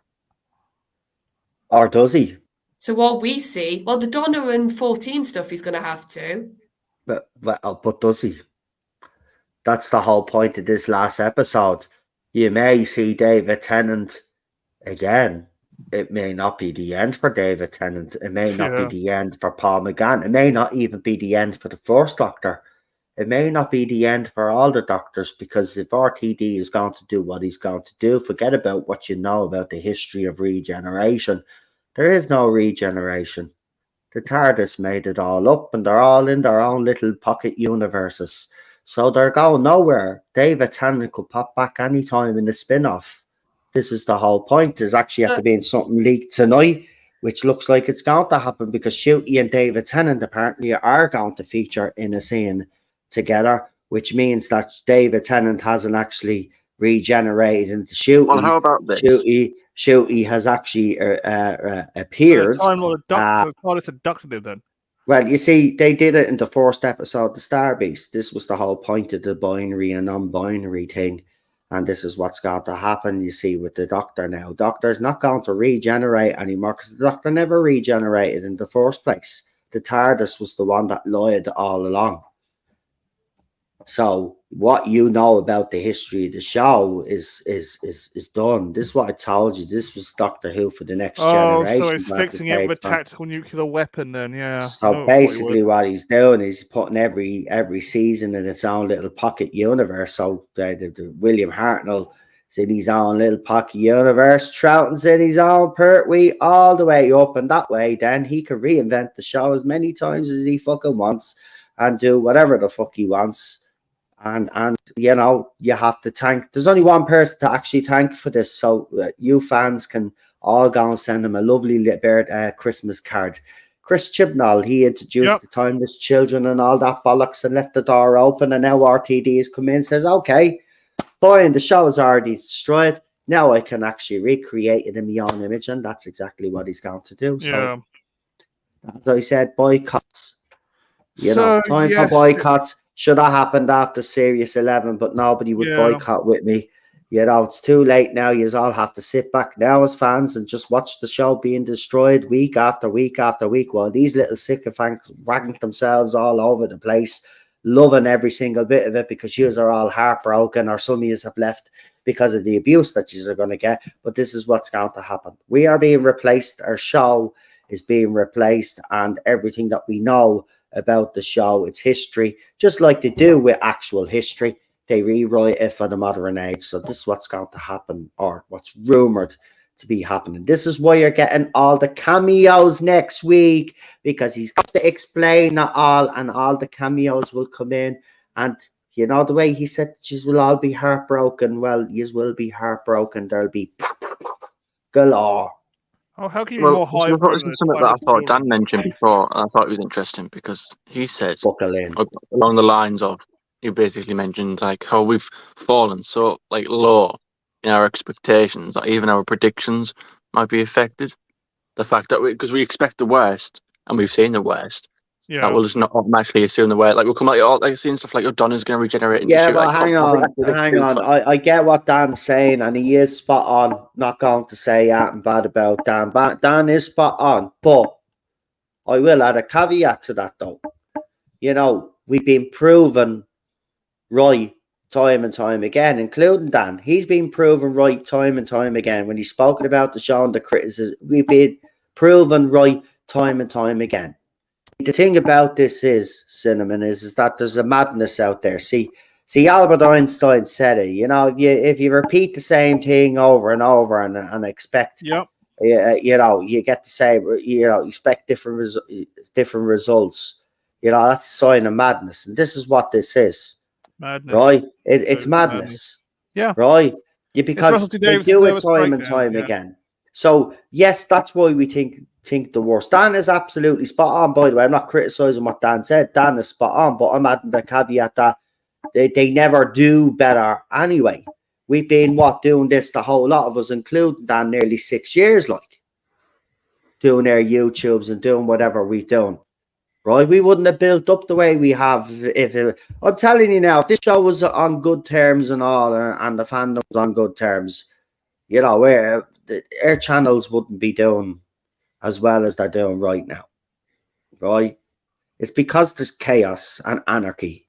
Or does he? So what we see, well, the Donna and 14 stuff he's going to have to. But does he? That's the whole point of this last episode. You may see David Tennant again. It may not be the end for David Tennant. It may not be the end for Paul McGann. It may not even be the end for the first Doctor. It may not be the end for all the Doctors, because if RTD is going to do what he's going to do, forget about what you know about the history of regeneration. There is no regeneration. The TARDIS made it all up, and they're all in their own little pocket universes. So they're going nowhere. David Tennant could pop back anytime in the spin-off. This is the whole point. There's actually have to be something leaked tonight, which looks like it's going to happen, because Shooty and David Tennant apparently are going to feature in a scene together, which means that David Tennant hasn't actually regenerated into Shooty. Well, how about this? Shooty has actually appeared. So TARDIS abducted him then. Well, you see, they did it in the first episode, the Star Beast. This was the whole point of the binary and non-binary thing. And this is what's going to happen, you see, with the Doctor now. Doctor's not going to regenerate anymore because the Doctor never regenerated in the first place. The TARDIS was the one that lied all along. So what you know about the history of the show is done. This is what I told you. This was Doctor Who for the next generation. So he's fixing it with a tactical nuclear weapon then, yeah. So basically what he's doing is putting every season in its own little pocket universe. So the William Hartnell is in his own little pocket universe. Troughton's in his own Pertwee all the way up, and that way then he can reinvent the show as many times as he fucking wants and do whatever the fuck he wants. And you know, you have to thank. There's only one person to actually thank for this, so you fans can all go and send him a lovely Christmas card. Chris Chibnall, he introduced the Timeless Children and all that bollocks and left the door open, and now RTD has come in and says, okay, fine, the show is already destroyed. Now I can actually recreate it in my own image, and that's exactly what he's going to do. So, as I said, boycotts. You know, time for boycotts. Should have happened after Series 11, but nobody would boycott with me. You know, it's too late now. You all have to sit back now as fans and just watch the show being destroyed week after week after week while these little sycophants wagging themselves all over the place, loving every single bit of it because you are all heartbroken, or some of you have left because of the abuse that you are going to get. But this is what's going to happen. We are being replaced. Our show is being replaced, and everything that we know about the show, its history, just like they do with actual history, they rewrite it for the modern age. So this is what's going to happen, or what's rumored to be happening. This is why you're getting all the cameos next week, because he's got to explain it all, and all the cameos will come in. And you know the way he said, "Yous will all be heartbroken." Well, yous will be heartbroken. There'll be galore. Oh, how can you be more high? Something that I thought Dan mentioned before, and I thought it was interesting because he said along the lines of, he basically mentioned like how we've fallen so like low in our expectations that even our predictions might be affected. The fact that because we expect the worst and we've seen the worst, that will just not automatically assume the worst. Like we'll come like seeing stuff like Donna's going to regenerate. Yeah, but hang on. I get what Dan's saying, and he is spot on. Not going to say anything bad about Dan, but Dan is spot on. But I will add a caveat to that, though. You know, we've been proven right time and time again, including Dan. He's been proven right time and time again when he's spoken about the show and the criticism. We've been proven right time and time again. The thing about this is, Cinnamon, is that there's a madness out there. See, Albert Einstein said it. You know, if you repeat the same thing over and over and expect, you know, you get the same. You know, expect different results. You know, that's a sign of madness, and this is what this is. Madness, right? It's madness. Yeah, right. Yeah, because they do it time and time again. So yes, that's why we think the worst. Dan is absolutely spot on, by the way. I'm not criticizing what Dan said. Dan is spot on, but I'm adding the caveat that they never do better anyway. We've been doing this, the whole lot of us, including Dan, nearly 6 years, like doing our YouTubes and doing whatever we've done. Right? We wouldn't have built up the way we have I'm telling you now, if this show was on good terms and all, and the fandom was on good terms, you know, our channels wouldn't be doing as well as they're doing right now, right? It's because there's chaos and anarchy.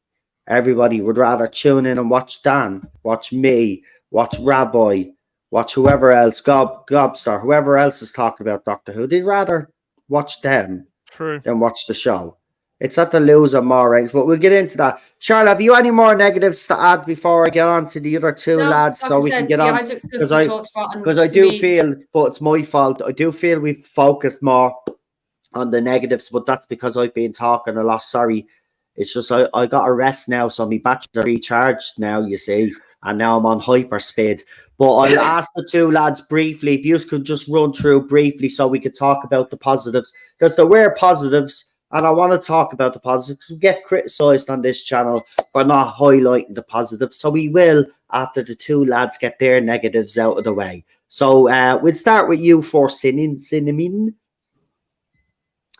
Everybody would rather tune in and watch Dan, watch me, watch Rabbi, watch whoever else, Gobstar, whoever else is talking about Doctor Who. They'd rather watch them than watch the show. It's at the loser more ranks, but we'll get into that. Charlotte, have you any more negatives to add before I get on to the other two lads, so we can get on? Because I do feel, but it's my fault. I do feel we've focused more on the negatives, but that's because I've been talking a lot. Sorry, it's just I got a rest now, so my batteries are recharged now. You see, and now I'm on hyperspeed. But I'll ask the two lads briefly if you could just run through briefly so we could talk about the positives, because there were positives. And I want to talk about the positives because we get criticised on this channel for not highlighting the positives. So we will after the two lads get their negatives out of the way. So we'll start with you for Cinnamon.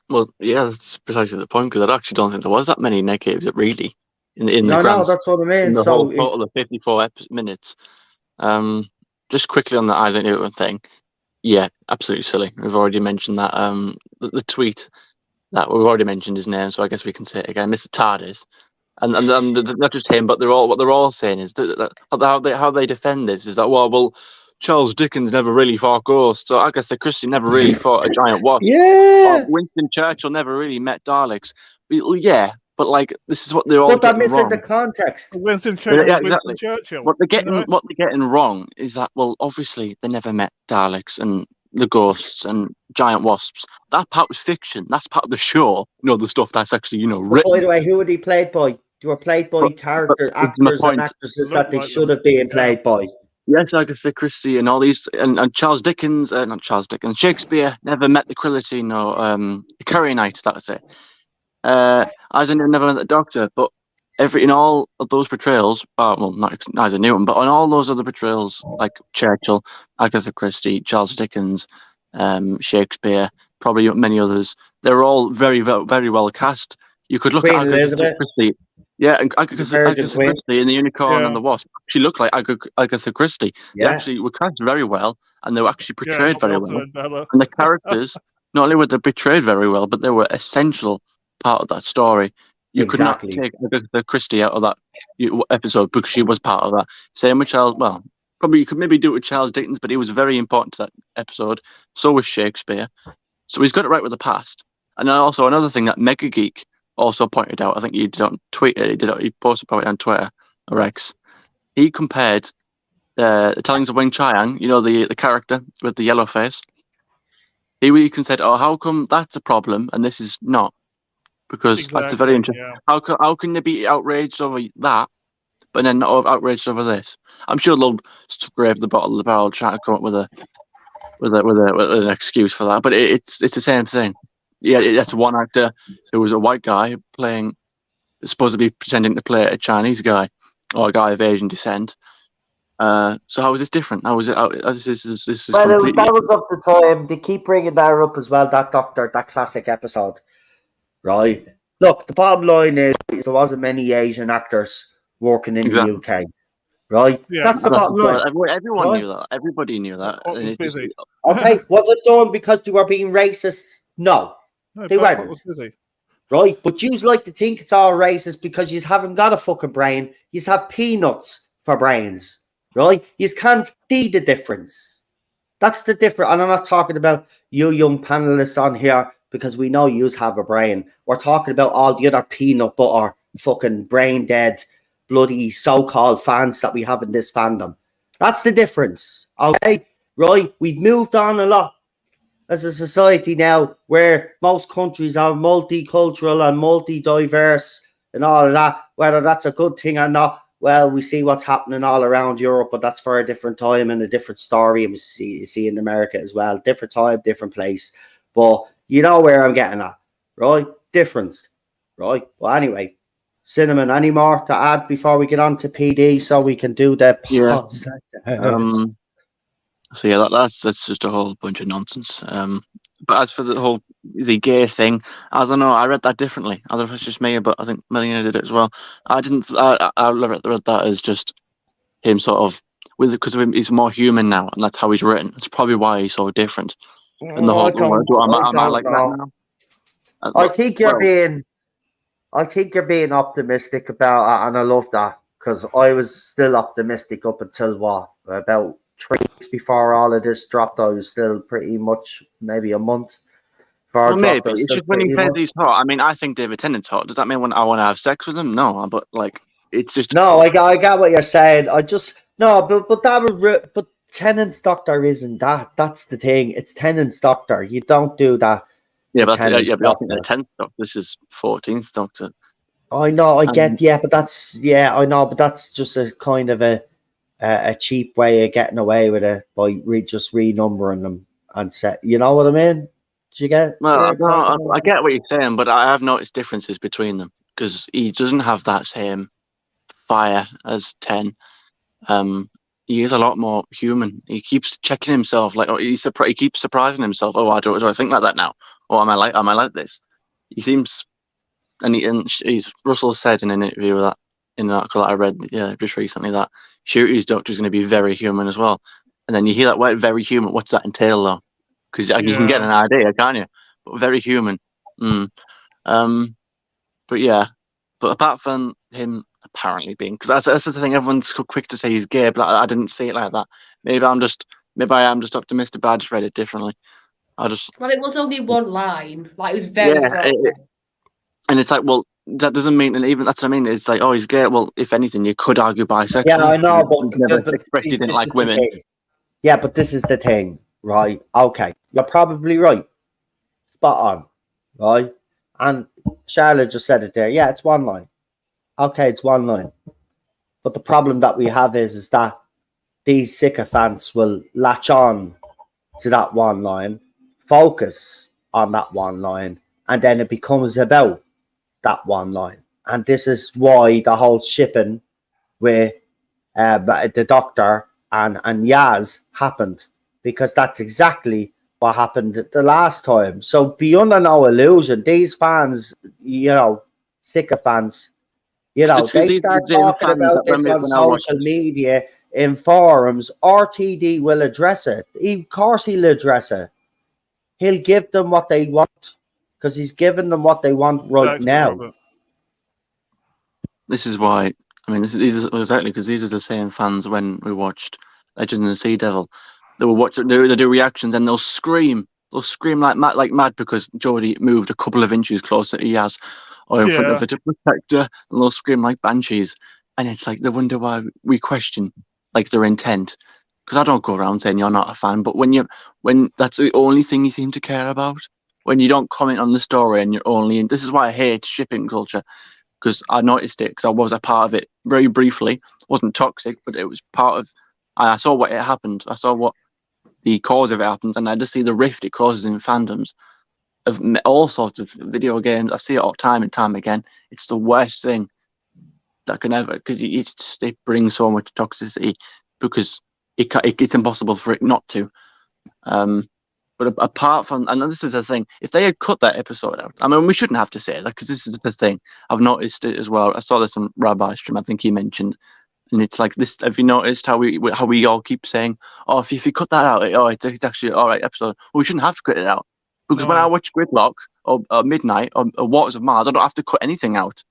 Well, yeah, that's precisely the point, because I actually don't think there was that many negatives, really, in the No, that's what I mean. In the whole total of 54 minutes. Just quickly on the Isaac Newton thing. Yeah, absolutely silly. We've already mentioned that. The tweet that we've already mentioned his name, so I guess we can say it again. Mr. TARDIS. And not just him, but what they're all saying is that how they defend this is that well, Charles Dickens never really fought ghosts, so Agatha Christie never really fought a giant wasp. Yeah. Winston Churchill never really met Daleks. Yeah, but like this is what they're all but getting missing wrong. the context. Winston Churchill. Yeah, exactly. Winston Churchill. What they're getting wrong is that, well, obviously they never met Daleks and the ghosts and giant wasps. That part was fiction. That's part of the show. The stuff that's actually written. By the way, who were they played by? They were played by actors and actresses that they should have been played by. Yes, Agatha Christie and all these, and Charles Dickens, not Charles Dickens, Shakespeare never met the Quillotine or Carrionite, that's it. Isaac Newton never met the Doctor, but in all of those portrayals, well, not Isaac Newton, but on all those other portrayals, like Churchill, Agatha Christie, Charles Dickens, Shakespeare, probably many others, they're all very, very, very well cast. You could look at Agatha Christie. Yeah, and Agatha Christie and the Unicorn and the Wasp. She looked like Agatha Christie. Yeah. They actually were cast very well, and they were actually portrayed very well. And the characters, not only were they portrayed very well, but they were essential part of that story. You could not take Agatha Christie out of that episode because she was part of that. Same with Charles. Well, probably you could maybe do it with Charles Dickens, but he was very important to that episode. So was Shakespeare. So he's got it right with the past. And then also another thing that Mega Geek also pointed out, I think he did on Twitter, he posted probably on Twitter or X. He compared the tellings of Wing Chiang, the character with the yellow face. He said, "Oh, how come that's a problem and this is not?" Because that's a very interesting. Yeah. How can they be outraged over that, but then not outraged over this? I'm sure they'll scrape the bottom of the barrel, try to come up with an excuse for that. But it's the same thing. Yeah, that's one actor who was a white guy supposed to be pretending to play a Chinese guy or a guy of Asian descent. So how is this different? How is it? This is well, that was up the time. They keep bringing that up as well. That classic episode, right? Look, the bottom line is there wasn't many Asian actors working in the UK, right? Yeah, that's the bottom line. Everyone knew that. Everybody knew that. It was busy. Okay, was it done because they were being racist? No, they weren't. Was busy. Right, but you like to think it's all racist because you haven't got a fucking brain. You have peanuts for brains, right? You can't see the difference. That's the difference. And I'm not talking about you young panelists on here because we know you have a brain. We're talking about all the other peanut butter, fucking brain dead, bloody so-called fans that we have in this fandom. That's the difference, okay? Right, we've moved on a lot as a society now where most countries are multicultural and multi-diverse and all of that. Whether that's a good thing or not, well, we see what's happening all around Europe, but that's for a different time and a different story. And we see in America as well. Different time, different place. But you know where I'm getting at, right? Difference, right? Well, anyway, Cinnamon, any more to add before we get on to PD so we can do the pause? Yeah. So yeah, that's just a whole bunch of nonsense. But as for the gay thing, I don't know. I read that differently. I don't know if it's just me, but I think Melina did it as well. I didn't. I read that as just him sort of because he's more human now, and that's how he's written. That's probably why he's so different. And the whole am I like that now? I think you're being optimistic about it, and I love that because I was still optimistic up until about 3 weeks before all of this dropped. I was still pretty much maybe a month. Well, maybe it's just when he says he's hot. I mean, I think David Tennant's hot. Does that mean when I want to have sex with him? No, but like it's just no. I got what you're saying. I just no, but Tennant's Doctor isn't that. That's the thing. It's Tennant's Doctor. You don't do that. Yeah, but I think the 10th Doctor. This is 14th Doctor. I know. I get. But that's I know. But that's just a kind of a cheap way of getting away with it by just renumbering them and set. You know what I mean? Do you get? Well, I get what you're saying, but I have noticed differences between them because he doesn't have that same fire as 10. He is a lot more human. He keeps checking himself, like he keeps surprising himself. Oh, do I think like that now? Or am I like this? He seems, Russell said in an interview that in an article that I read just recently that Shooty's doctor is going to be very human as well. And then you hear that word "very human." What's that entail, though? Because you can get an idea, can't you? But very human. But yeah. But apart from him apparently being, because that's the thing, everyone's quick to say he's gay, but I didn't see it like that. Maybe I am just optimistic, but I just read it differently. Well, it was only one line. Like, it was very and it's like, well, that doesn't mean, and even that's what I mean. It's like, oh, he's gay. Well, if anything, you could argue bisexual. Yeah, I know, but he didn't like women. Yeah, but this is the thing, right? Okay, you're probably right. Spot on, right? And Charlotte just said it there. Yeah, it's one line. Okay, it's one line. But the problem that we have is that these sycophants will latch on to that one line, focus on that one line, and then it becomes about that one line. And this is why the whole shipping with the Doctor and Yaz happened, because that's exactly what happened the last time. So be under no illusion, these fans, sycophants, they start talking about this on social media, in forums. RTD will address it. Of course he'll address it. He'll give them what they want, because he's giving them what they want right now. This is why, these are exactly, because these are the same fans when we watched Legends of the Sea Devil. They will watch, they do reactions, and they'll scream like mad because Jodie moved a couple of inches closer to Yaz or in front of her to protect her, and they'll scream like banshees. And it's like, they wonder why we question like their intent. Because I don't go around saying you're not a fan, but when that's the only thing you seem to care about, when you don't comment on the story and you're only in, this is why I hate shipping culture, because I noticed it because I was a part of it very briefly. It wasn't toxic, but it was part of. I saw what it happened. I saw what the cause of it happened, and I just see the rift it causes in fandoms of all sorts of video games. I see it all time and time again. It's the worst thing that can ever, because it brings so much toxicity, because it's impossible for it not to. But apart from, and this is the thing, if they had cut that episode out, we shouldn't have to say that, because this is the thing. I've noticed it as well. I saw this on Rabbi stream, I think he mentioned, and it's like this. Have you noticed how we all keep saying, oh, if you cut that out, it's actually all right episode. Well, we shouldn't have to cut it out, because when I watch Gridlock or Midnight or Waters of Mars, I don't have to cut anything out.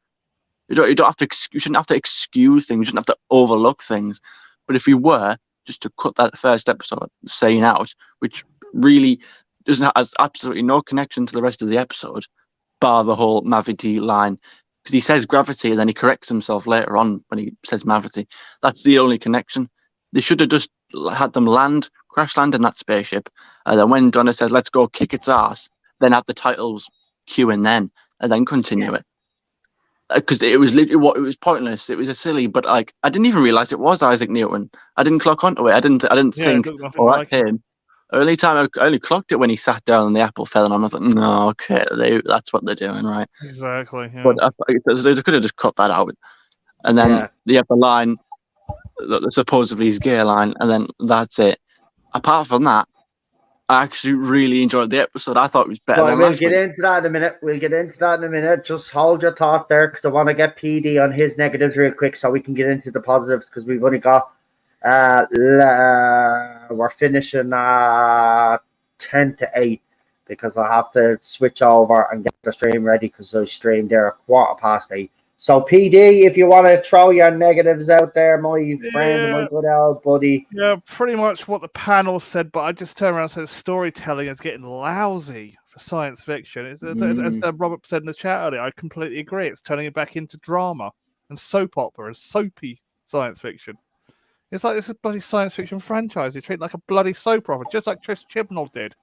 You don't have to. You shouldn't have to excuse things. You shouldn't have to overlook things. But if you were just to cut that first episode saying out, which really has absolutely no connection to the rest of the episode, bar the whole Mavity line, because he says gravity and then he corrects himself later on when he says Mavity. That's the only connection. They should have just had them crash land in that spaceship, and then when Donna says let's go kick its ass, then have the titles cue and then continue it. Because it was literally it was pointless. It was a silly, but like I didn't even realize it was Isaac Newton. I didn't clock onto it. I didn't think, that's him. Only time I only clocked it when he sat down and the apple fell, and I thought, no, okay, that's what they're doing, right? Exactly. Yeah. But they could have just cut that out, and then they have the line, the supposedly is gay line, and then that's it. Apart from that, I actually really enjoyed the episode. I thought it was better than last week. We'll get into that in a minute. Just hold your thought there, because I want to get PD on his negatives real quick so we can get into the positives, because we've only got we're finishing 10 to 8, because I have to switch over and get the stream ready, because I streamed there at 8:15. So PD, if you want to throw your negatives out there, my friend, my good old buddy. Yeah, pretty much what the panel said, but I just turned around and said storytelling is getting lousy for science fiction. As Robert said in the chat earlier, I completely agree. It's turning it back into drama and soap opera and soapy science fiction. It's like this is a bloody science fiction franchise. You treat it like a bloody soap opera, just like Chris Chibnall did.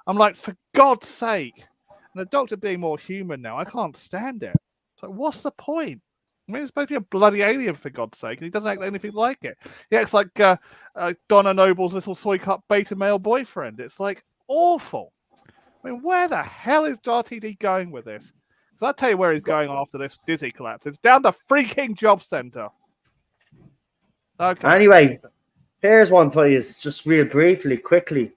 I'm like, for God's sake. And the Doctor being more human now, I can't stand it. So what's the point? He's supposed to be a bloody alien, for God's sake, and he doesn't act anything like it. He acts like Donna Noble's little soy cup beta male boyfriend. It's like awful. I mean, where the hell is RTD going with this? Because I'll tell you where he's going after this Disney collapse. It's down the freaking job center. Okay. Anyway, here's one for you, just real briefly, quickly.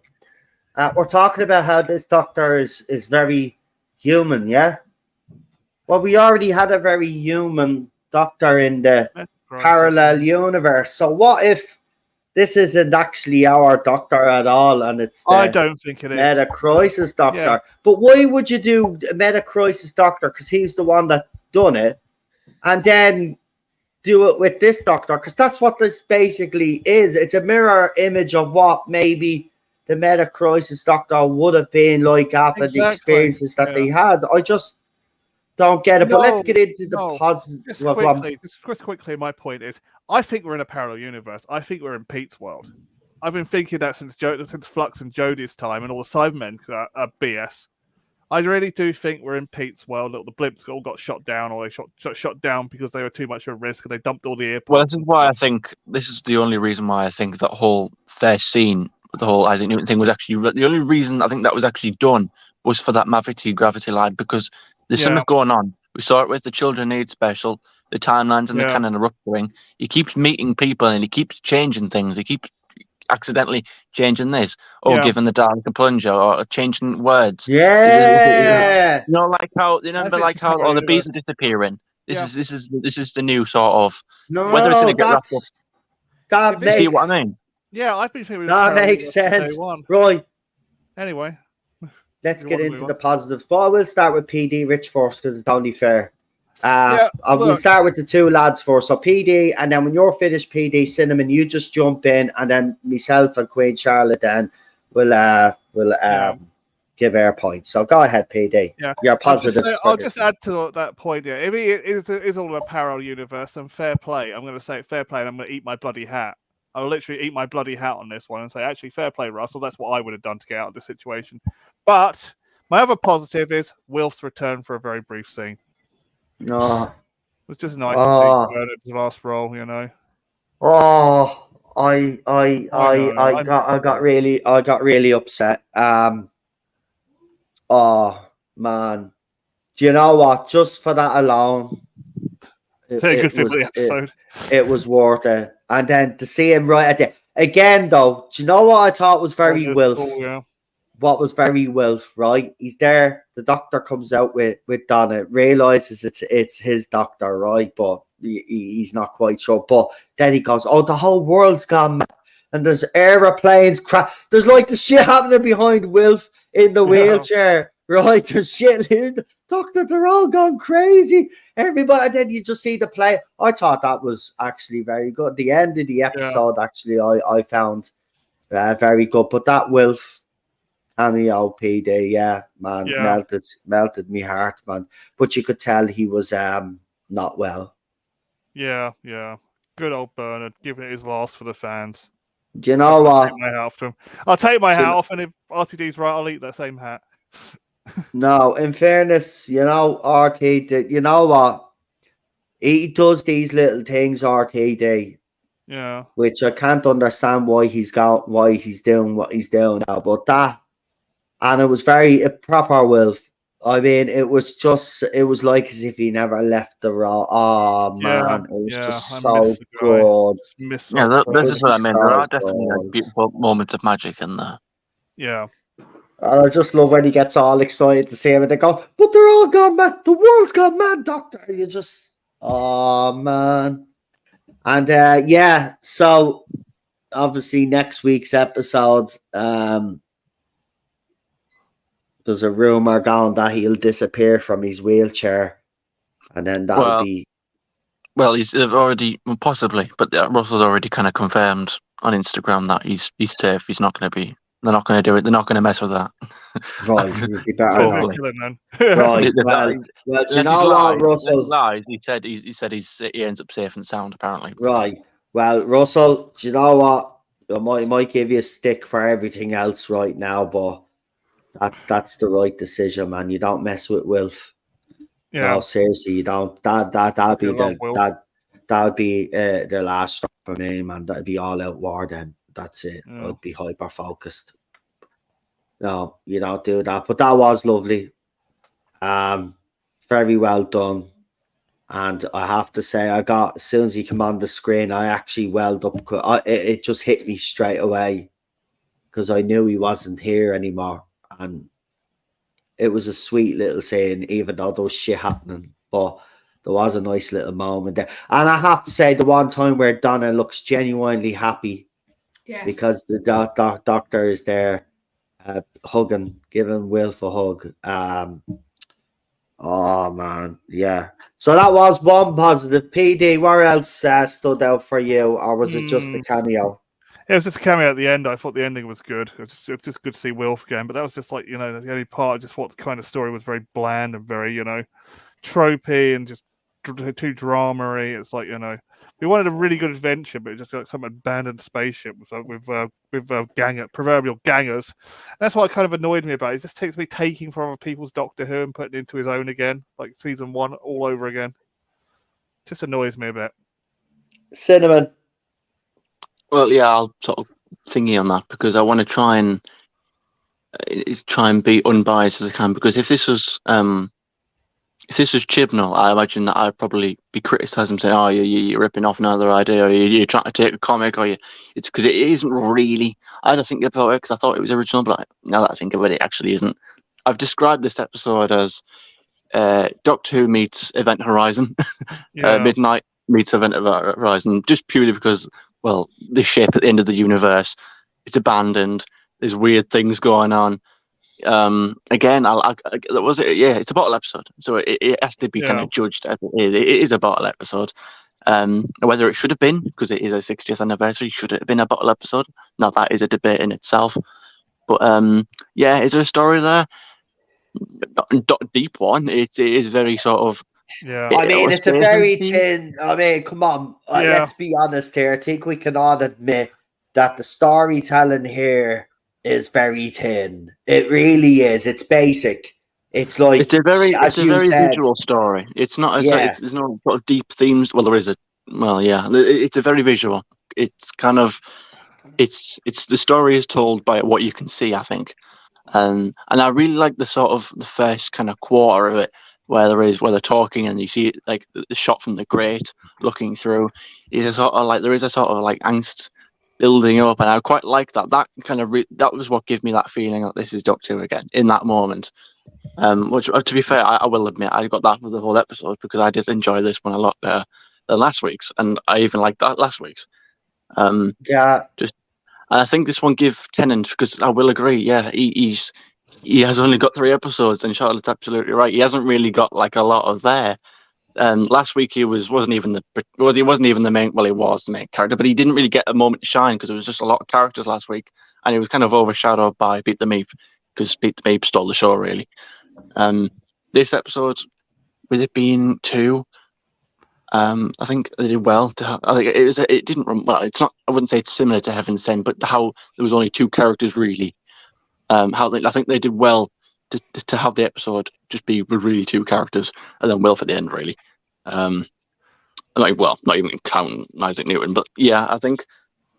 We're talking about how this Doctor is very human, yeah? Well, we already had a very human Doctor in the parallel universe. So what if this isn't actually our Doctor at all, and it's the I don't think it is. Meta-Crisis Doctor. Yeah. But why would you do a Meta-Crisis Doctor? Because he's the one that done it, and then do it with this Doctor, because that's what this basically is. It's a mirror image of what maybe the Meta-Crisis Doctor would have been like after the experiences that they had. I just don't get it. But let's get into the positive. Just quickly, my point is, I think we're in a parallel universe. I think we're in Pete's world. I've been thinking that since Flux and Jodie's time and all the Cybermen BS. I really do think we're in Pete's world. The blimps all got shot down, or they shot down because they were too much of a risk, and they dumped all the airports. Well, this is why I think this is the only reason why I think that whole first scene, the whole Isaac Newton thing, was actually the only reason I think that was actually done was for that gravity line, because there's something going on. We saw it with the Children Aid special, the timelines and the canon are rupturing. He keeps meeting people and he keeps changing things. He keeps accidentally changing this, or giving the Dalek a plunger, or changing words. Yeah, you know, like how all the bees are disappearing. This is the new sort of whether it's going to get wrapped up. That makes, see what I mean? Yeah, I've been thinking that makes sense. Right. Anyway, let's get into the positives. But I will start with PD Rich first because it's only fair. We'll start with the two lads first. So PD, and then when you're finished, PD Cinnamon, you just jump in, and then myself and Queen Charlotte then will give our points. So go ahead, PD. Yeah, your positives. I'll just add to that point. Yeah, if it is all a parallel universe, and fair play. I'm going to say fair play, and I'm going to eat my bloody hat. I will literally eat my bloody hat on this one and say, actually, fair play, Russell. That's what I would have done to get out of this situation. But my other positive is Wilf's return for a very brief scene. No, it was just nice to see Bernard's last role, you know. Oh, I got really upset. Oh man, do you know what? Just for that alone, it was worth it. And then to see him right at the again, though, do you know what I thought was very Wilf? Cool, what was very Wilf, right? He's there. The Doctor comes out with Donna, realizes it's his Doctor, right? But he's not quite sure. But then he goes, "Oh, the whole world's gone mad, and there's aeroplanes there's like the shit happening behind Wilf in the wheelchair, right? There's shit in the Doctor. They're all gone crazy. Everybody." And then you just see the play. I thought that was actually very good. The end of the episode, actually, I found very good. But that Wilf. Cameo PD, melted me heart, man. But you could tell he was not well. Yeah. Good old Bernard, giving it his last for the fans. Do you know what? I'll take my hat off, and if RTD's right, I'll eat that same hat. No, in fairness, you know, RTD, you know what? He does these little things, RTD. Yeah. Which I can't understand why he's doing what he's doing now. But that. And it was very proper Wilf. I mean, it was like as if he never left the role. Oh man, it was just so good. This is what I mean. There are definitely beautiful moments of magic in there. Yeah. And I just love when he gets all excited to see him and they go, "But they're all gone mad. The world's gone mad, Doctor." You just, oh man. And so obviously next week's episode, there's a rumor going that he'll disappear from his wheelchair, and then that'll be. Well, he's already possibly, but Russell's already kind of confirmed on Instagram that he's safe. He's not going to be. They're not going to do it. They're not going to mess with that. Right, you better right. Well, do you know what, Russell? Lies. He said he ends up safe and sound. Apparently. Right. Well, Russell, do you know what? I might give you a stick for everything else right now, but. That's the right decision, man. You don't mess with Wilf. Yeah. No, seriously, you don't. That'd be the last stop for me, man. That'd be all out war. Then that's it. I'd be hyper focused. No, you don't do that. But that was lovely. Very well done. And I have to say, as soon as he came on the screen, I actually welled up. It just hit me straight away because I knew he wasn't here anymore. And it was a sweet little scene, even though there was shit happening. But there was a nice little moment there. And I have to say, the one time where Donna looks genuinely happy because the doctor is there giving Wilf a hug. Oh man, yeah. So that was one positive. PD, what else stood out for you, or was it just the cameo? It was just a cameo at the end. I thought the ending was good. It was just good to see Wilf again. But that was just like, the only part. I just thought the kind of story was very bland and very, tropey and just too drama-y. It's like, we wanted a really good adventure, but just like some abandoned spaceship with proverbial gangers. And that's what kind of annoyed me about it. It just takes me taking from other people's Doctor Who and putting it into his own again, like season 1 all over again. Just annoys me a bit. Cinnamon. Well, yeah, I'll sort of thingy on that because I want to try and be unbiased as I can. Because if this was Chibnall, I imagine that I'd probably be criticising, saying, "Oh, you're ripping off another idea, or you're trying to take a comic, or it's because it isn't really." I had to think about it because I thought it was original, but now that I think of it, it actually isn't. I've described this episode as Doctor Who meets Event Horizon, Midnight meets Event Horizon, just purely because, well, the ship at the end of the universe, it's abandoned. There's weird things going on. Again, that was it. Yeah, it's a bottle episode, so it has to be kind of judged as it is. It is a bottle episode. Whether it should have been, because it is a 60th anniversary, should it have been a bottle episode? Now that is a debate in itself. But yeah, is there a story there? Not a deep one. It is very sort of. Yeah, I mean, it's a very thin. I mean, come on, let's be honest here. I think we can all admit that the storytelling here is very thin. It really is. It's basic. It's like it's a very visual story. It's not there's no sort of deep themes. Well, there is it's a very visual. It's kind of it's the story is told by what you can see, I think. And I really like the sort of the first kind of quarter of it where they're talking and you see it, like the shot from the grate looking through is a sort of like there is a sort of like angst building up, and I quite like that. That kind of that was what gave me that feeling that this is Doctor Who again in that moment. Which, to be fair, I will admit I got that for the whole episode because I did enjoy this one a lot better than last week's, and I even liked that last week's. And I think this one give Tennant, because I will agree. Yeah, he has only got 3 episodes, and Charlotte's absolutely right. He hasn't really got like a lot of there. Last week he wasn't even the main. Well, he was the main character, but he didn't really get a moment to shine because there was just a lot of characters last week, and he was kind of overshadowed by Beat the Meep because Beat the Meep stole the show really. This episode, with it being 2, I think they did well. I think it didn't run well. It's not. I wouldn't say it's similar to Heaven Sent, but how there was only 2 characters really. I think they did well to have the episode just be with really 2 characters, and then Wilf at the end really. Not even counting Isaac Newton, but yeah, I think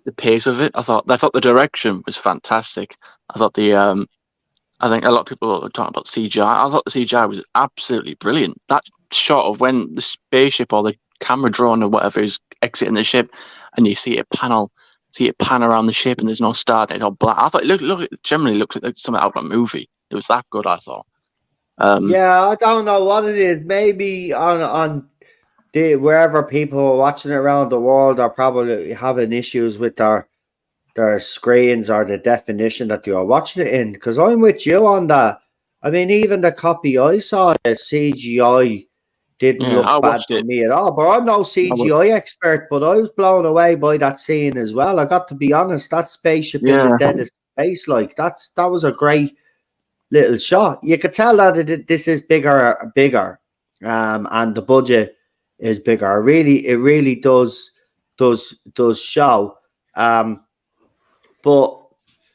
the pace of it. I thought the direction was fantastic. I thought I think a lot of people are talking about CGI. I thought the CGI was absolutely brilliant. That shot of when the spaceship or the camera drone or whatever is exiting the ship, and you see it pan around the ship, and there's no star. It's all black. I thought it generally looks like something out of a movie. It was that good, I thought. I don't know what it is. Maybe on wherever people are watching it around the world are probably having issues with their screens or the definition that you are watching it in. Because I'm with you on that. I mean, even the copy I saw, the CGI didn't look bad to me at all. But I'm no CGI expert, but I was blown away by that scene as well. I got to be honest, that spaceship in the deadest space, like that was a great little shot. You could tell that this is bigger, and the budget is bigger. It really does show. But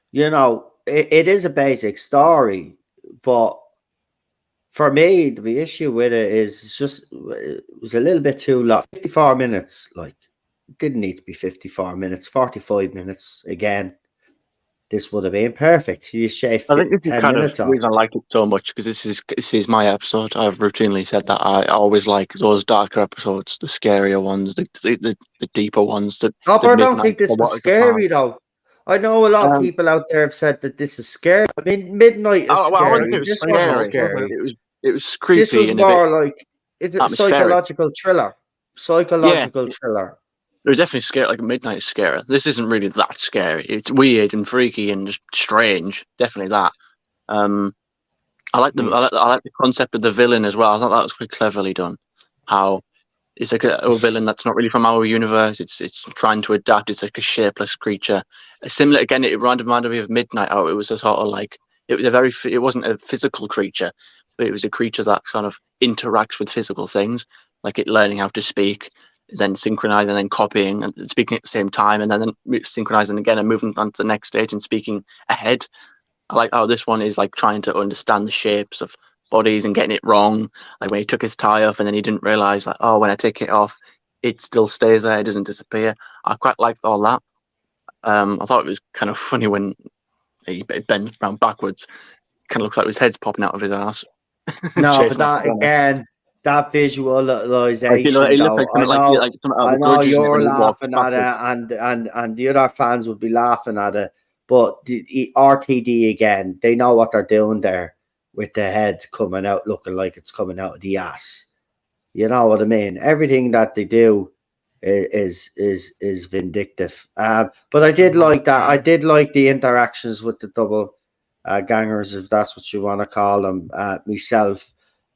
it is a basic story. But for me, the issue with it is it was a little bit too long. 54 minutes, like it didn't need to be 54 minutes. 45 minutes again. this would have been perfect. You shave. I think this is 10 kind of minutes the off. reason I like it so much, because this is my episode. I've routinely said that I always like those darker episodes, the scarier ones, the deeper ones. That but I don't think this was scary though. I know a lot of people out there have said that this is scary. I mean, Midnight is scary. I wouldn't think it was scary. Scary. It was creepy. This was and more a bit like it's a psychological thriller. Psychological thriller. It was definitely scary. Like Midnight is scary. This isn't really that scary. It's weird and freaky and strange. Definitely that. I like the concept of the villain as well. I thought that was quite cleverly done. How it's like a villain that's not really from our universe. It's trying to adapt. It's like a shapeless creature. Similar again. It reminded me of Midnight. How it was a sort of like it wasn't a physical creature, but it was a creature that sort of interacts with physical things, like it learning how to speak, then synchronizing, then copying and speaking at the same time, and then synchronizing again and moving on to the next stage and speaking ahead. I like how this one is like trying to understand the shapes of bodies and getting it wrong. Like when he took his tie off and then he didn't realize, like, oh, when I take it off, it still stays there. It doesn't disappear. I quite liked all that. I thought it was kind of funny when he bends around backwards. Kind of looks like his head's popping out of his ass. No, but that again, that visualization. I know you're laughing at it, and the other fans would be laughing at it. But the RTD again, they know what they're doing there with the head coming out, looking like it's coming out of the ass. You know what I mean? Everything that they do is vindictive. But I did like that. I did like the interactions with the double gangers, if that's what you want to call them, myself.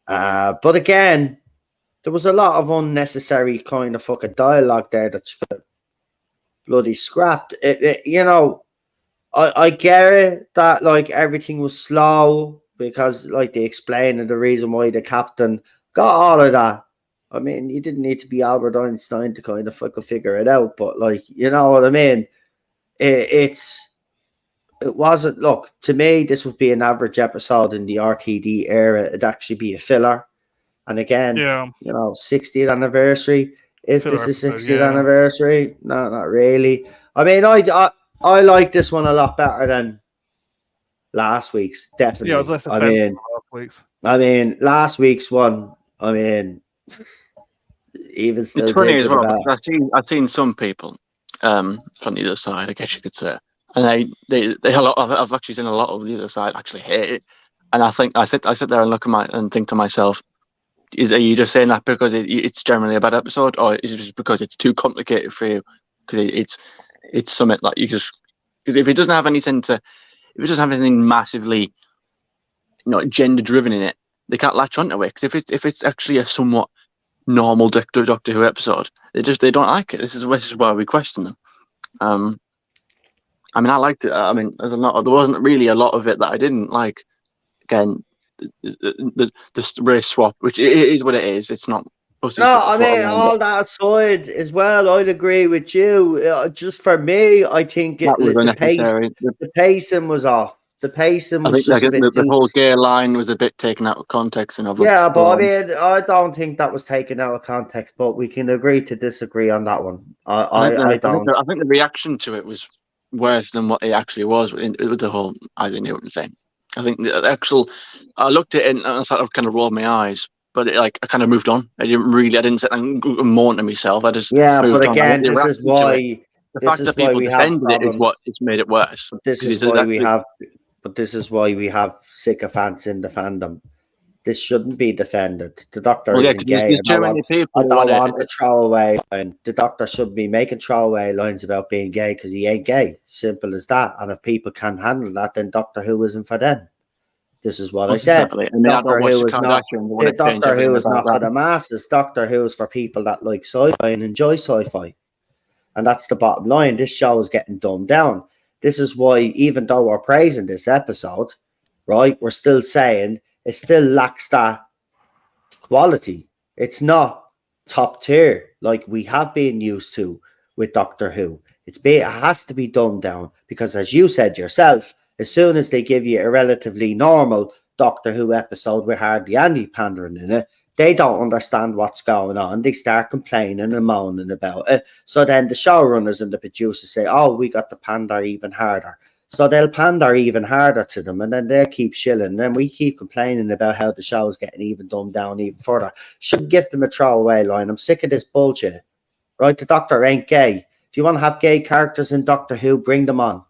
But again, there was a lot of unnecessary kind of fucking dialogue there that you could bloody scrapped. You know, I get it that like everything was slow because like they explained the reason why the captain got all of that. I mean, you didn't need to be Albert Einstein to kind of fucking figure it out, but like, you know what I mean? It wasn't, look, to me, this would be an average episode in the RTD era. It'd actually be a filler. And again, you know, 60th anniversary. Is this a 60th anniversary? No, not really. I mean, I like this one a lot better than last week's, definitely. Yeah, it was less offensive last week's. I mean, last week's one, I mean, even still. It's funny as well. I've seen some people from the other side, I guess you could say, and they I've actually seen a lot of the other side actually hate it, and I think I sit there and look at and think to myself, are you just saying that because it's generally a bad episode, or is it just because it's too complicated for you? Because it's something like you just, because if it doesn't have anything massively, you know, gender driven in it, they can't latch onto it. Because if it's actually a somewhat normal Doctor Who episode, they don't like it. This is why we question them. I mean, I liked it. I mean, there wasn't really a lot of it that I didn't like. Again, the race swap, which it is what it is. It's not. No, I mean, all that aside as well, I'd agree with you. Just for me, I think the pacing was off. The pacing was just a bit. The whole gay line was a bit taken out of context, but I mean, I don't think that was taken out of context. But we can agree to disagree on that one. I don't. I think the reaction to it was worse than what it actually was with the whole Isaac Newton thing. I think the actual, I looked at it and I sort of kind of rolled my eyes. But I kind of moved on. I didn't sit and mourn to myself. I just but again, this is why the fact that people defended it is what it's made it worse. This is why we have sycophants in the fandom. This shouldn't be defended. The Doctor isn't gay. I don't want to throw away line. The Doctor shouldn't be making throwaway lines about being gay because he ain't gay. Simple as that. And if people can't handle that, then Doctor Who isn't for them. This is what I said. Doctor Who is not for the masses. Doctor Who is for people that like sci-fi and enjoy sci-fi. And that's the bottom line. This show is getting dumbed down. This is why, even though we're praising this episode, right, we're still saying it still lacks that quality. It's not top tier like we have been used to with Doctor Who. It has to be dumbed down because, as you said yourself, as soon as they give you a relatively normal Doctor Who episode with hardly any pandering in it, they don't understand what's going on. They start complaining and moaning about it. So then the showrunners and the producers say, oh, we got to pander even harder. So they'll pander even harder to them, and then they'll keep shilling. And then we keep complaining about how the show's getting even dumbed down even further. Should give them a throwaway line. I'm sick of this bullshit. Right? The Doctor ain't gay. If you want to have gay characters in Doctor Who, bring them on.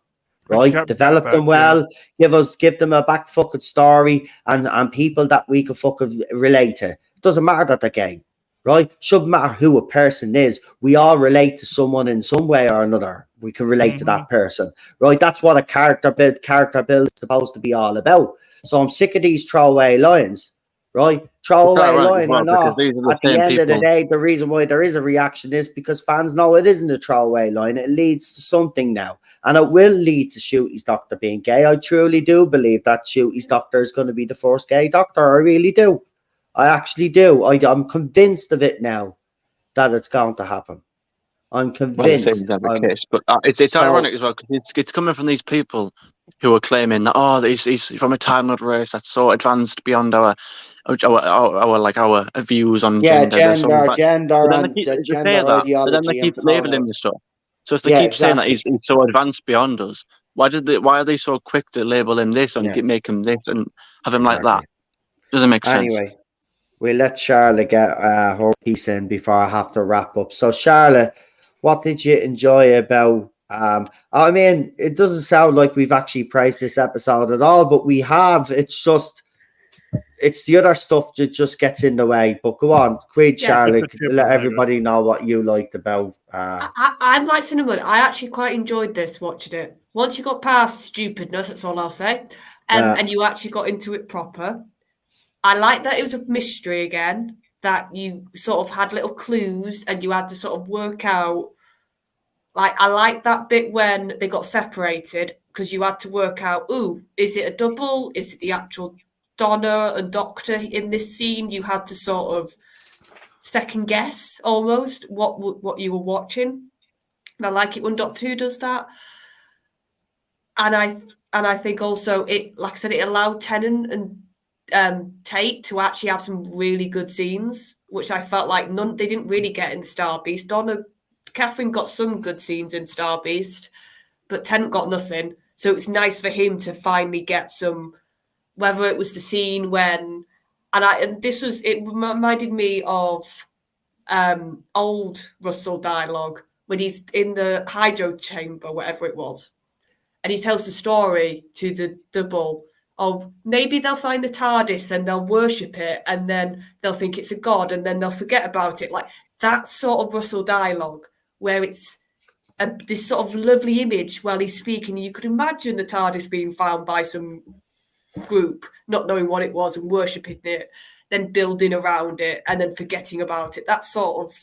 Right? Develop them well. Yeah. Give them a back fucking story and people that we can fucking relate to. It doesn't matter that they're gay. Right? Shouldn't matter who a person is. We all relate to someone in some way or another. We can relate to that person. Right? That's what a character build is supposed to be all about. So I'm sick of these throwaway lines. Right? Throwaway line or not. At the end of the day, the reason why there is a reaction is because fans know it isn't a throwaway line. It leads to something now. And it will lead to Shooty's Doctor being gay. I truly do believe that Shooty's Doctor is going to be the first gay Doctor. I really do. I actually do. I'm convinced of it now that it's going to happen. I'm convinced. But it's ironic as well because it's coming from these people who are claiming that he's from a Time Lord race that's so advanced beyond our views on gender, ideology. But then they keep labeling the stuff. So if they keep saying that he's so advanced beyond us, why are they so quick to label him this and make him this and have him like that? Doesn't make sense. Anyway, we'll let Charlotte get her piece in before I have to wrap up. So Charlotte, what did you enjoy about I mean, it doesn't sound like we've actually praised this episode at all, but we have. It's the other stuff that just gets in the way. But go on, Charlotte, let everybody know what you liked about. I'm like Cinnamon. I actually quite enjoyed this watching it. Once you got past stupidness, that's all I'll say, and you actually got into it proper. I like that it was a mystery again. That you sort of had little clues and you had to sort of work out. Like, I like that bit when they got separated because you had to work out, is it a double? Is it the actual Donna and Doctor in this scene? You had to sort of second guess almost what you were watching. And I like it when Doctor Who does that. And I think also it, like I said, it allowed Tennant and Tate to actually have some really good scenes, which I felt like they didn't really get in Star Beast. Catherine got some good scenes in Star Beast, but Tennant got nothing. So it's nice for him to finally get some, whether it was the scene when, it reminded me of old Russell dialogue when he's in the hydro chamber, whatever it was. And he tells the story to the double of maybe they'll find the TARDIS and they'll worship it and then they'll think it's a god and then they'll forget about it. Like that sort of Russell dialogue where it's this sort of lovely image while he's speaking. You could imagine the TARDIS being found by some group, not knowing what it was and worshipping it, then building around it and then forgetting about it. That sort of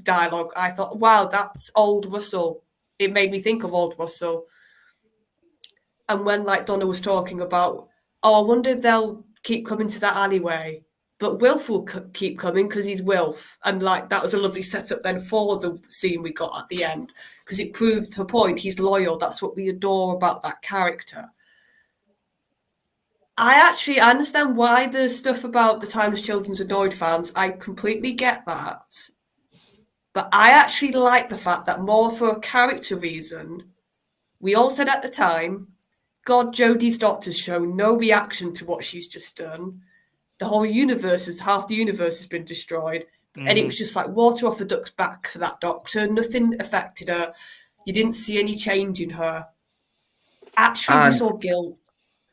dialogue, I thought, wow, that's old Russell. It made me think of old Russell. And when like Donna was talking about, I wonder if they'll keep coming to that alleyway. But Wilf will keep coming because he's Wilf. And like that was a lovely setup then for the scene we got at the end. Because it proved her point. He's loyal. That's what we adore about that character. I understand why the stuff about the Timeless Children's annoyed fans. I completely get that. But I actually like the fact that more for a character reason, we all said at the time, God, Jodie's Doctor's shown no reaction to what she's just done. The whole half the universe has been destroyed. Mm-hmm. And it was just like water off a duck's back for that Doctor. Nothing affected her. You didn't see any change in her. Actually, we saw guilt.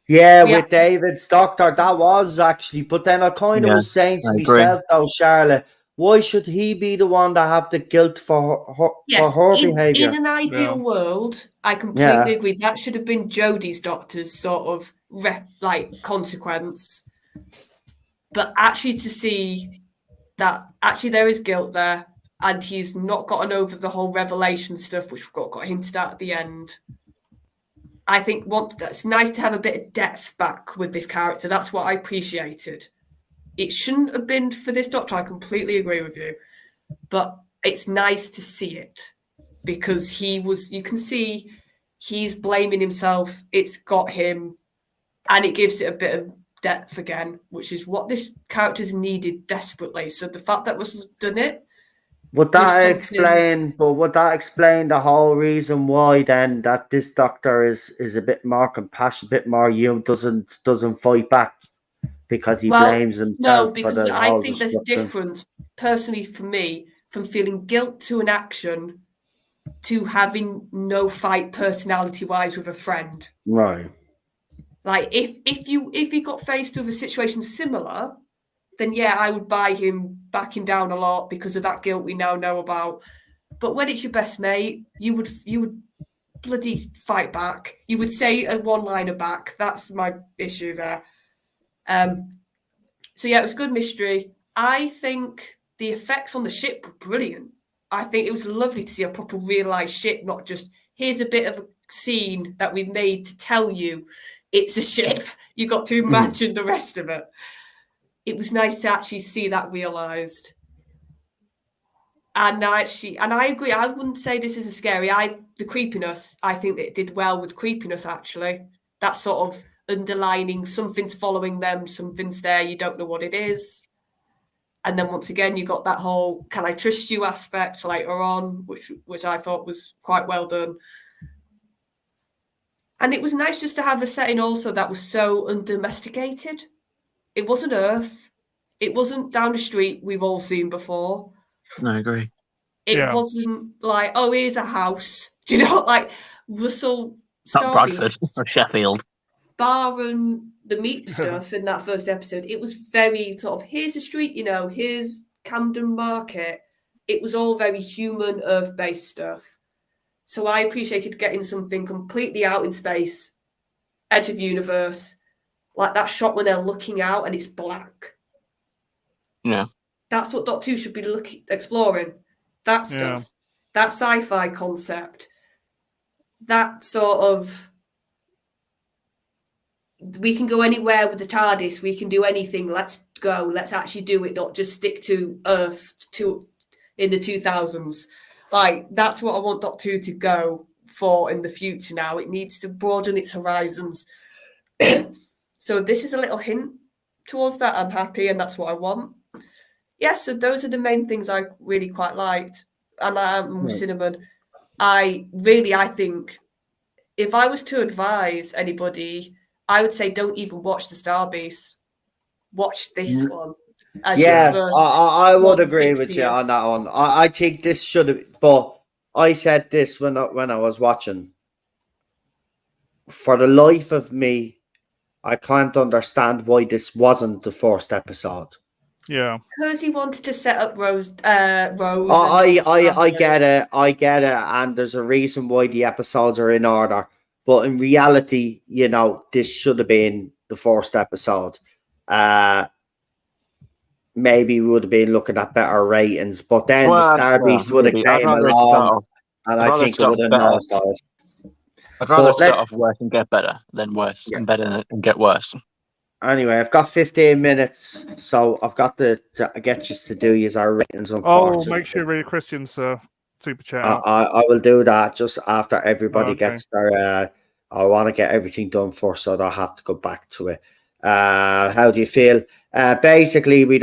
Yeah, with David's Doctor, that was actually. But then I kind of was saying to myself, though, Charlotte, why should he be the one that have the guilt for her behaviour? In an ideal world, I completely agree. That should have been Jodie's Doctor's sort of consequence. But actually to see that actually there is guilt there and he's not gotten over the whole revelation stuff, which got hinted at the end. I think that's nice to have a bit of depth back with this character. That's what I appreciated. It shouldn't have been for this Doctor. I completely agree with you. But it's nice to see it because you can see he's blaming himself. It's got him and it gives it a bit of depth again, which is what this character's needed desperately. So the fact that Russell's done it Would that explain the whole reason why then that this doctor is a bit more compassionate, a bit more human, doesn't fight back because he blames himself? No, because I think there's a difference, personally for me, from feeling guilt to an action to having no fight personality-wise with a friend. Right. Like if he got faced with a situation similar, then yeah, I would buy him backing down a lot because of that guilt we now know about. But when it's your best mate, you would bloody fight back. You would say a one-liner back. That's my issue there. So yeah, it was good mystery. I think the effects on the ship were brilliant. I think it was lovely to see a proper realised ship, not just here's a bit of a scene that we've made to tell you it's a ship. You got to imagine the rest of it. It was nice to actually see that realised. And I agree. I wouldn't say this is a scary. The creepiness, I think that it did well with creepiness, actually. That sort of underlining something's following them, something's there, you don't know what it is. And then once again, you got that whole "can I trust you" aspect later on, which I thought was quite well done. And it was nice just to have a setting also that was so undomesticated. It wasn't Earth. It wasn't down the street we've all seen before. No, I agree. It wasn't like, oh, here's a house. Do you know, like Russell Not Bradford or Sheffield. Bar and the meat stuff in that first episode, it was very sort of, here's a street, here's Camden Market. It was all very human, earth-based stuff. So I appreciated getting something completely out in space, edge of universe, like that shot when they're looking out and it's black. Yeah. That's what Doctor Who should be exploring. That stuff, that sci-fi concept, that sort of, we can go anywhere with the TARDIS, we can do anything, let's go, let's actually do it, not just stick to Earth in the 2000s. Like, that's what I want Doctor Who to go for in the future now. It needs to broaden its horizons. So this is a little hint towards that. I'm happy, and that's what I want. Yeah, so those are the main things I really quite liked. And Cinnamon, I think if I was to advise anybody, I would say don't even watch the Star Beast. Watch this one. I would agree with you on that one. I think this should have, but I said this when I was watching. For the life of me, I can't understand why this wasn't the first episode. Yeah, because he wanted to set up Rose. I get it, and there's a reason why the episodes are in order. But in reality, this should have been the first episode. Maybe we would have been looking at better ratings, but then the Star Beast would have came along, and I think it would have nosed off. I'd rather start off worse and get better than worse and better and get worse. Anyway, I've got 15 minutes, so I've got to get you to do our ratings. Oh, make sure you read Christian's super chat. I will do that just after everybody gets their. I want to get everything done first, so I'll have to go back to it. How do you feel? Basically, we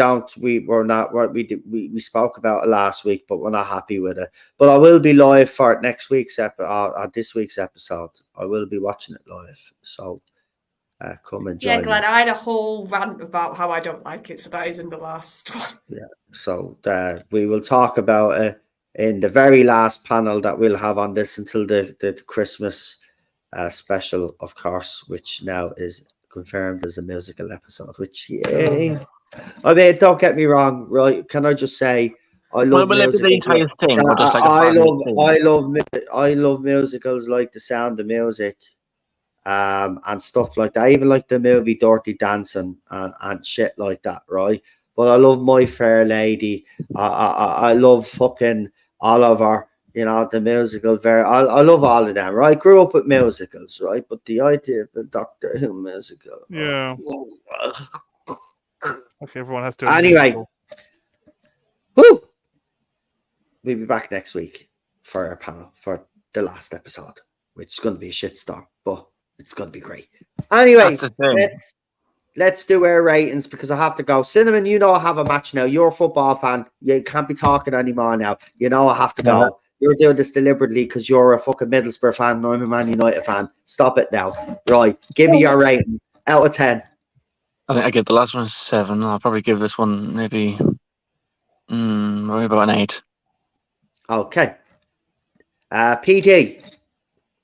spoke about it last week, but we're not happy with it. But I will be live for next week's this week's episode. I will be watching it live, so come and join. Yeah, Glenn, I had a whole rant about how I don't like it, so that is in the last one. Yeah, so we will talk about it in the very last panel that we'll have on this until the Christmas special, of course, which now is confirmed as a musical episode, which I mean, don't get me wrong, right? Can I just say I love musicals. I love musicals like The Sound of Music, and stuff like that. I even like the movie Dirty Dancing and shit like that, right? But I love My Fair Lady. I love fucking Oliver. The musical. I love all of them, right? I grew up with musicals, right? But the idea of the Doctor Who musical. Yeah. Okay, everyone has to. Anyway. Woo! We'll be back next week for our panel for the last episode, which is going to be a shitstorm, but it's going to be great. Anyway, let's do our ratings because I have to go. Cinnamon, you know I have a match now. You're a football fan. You can't be talking anymore now. You know I have to go. Yeah. You're doing this deliberately because you're a fucking Middlesbrough fan and I'm a Man United fan. Stop it now. Right. Give me your rating. Out of 10. I think I give the last one a 7. I'll probably give this one maybe about an 8. Okay. PD.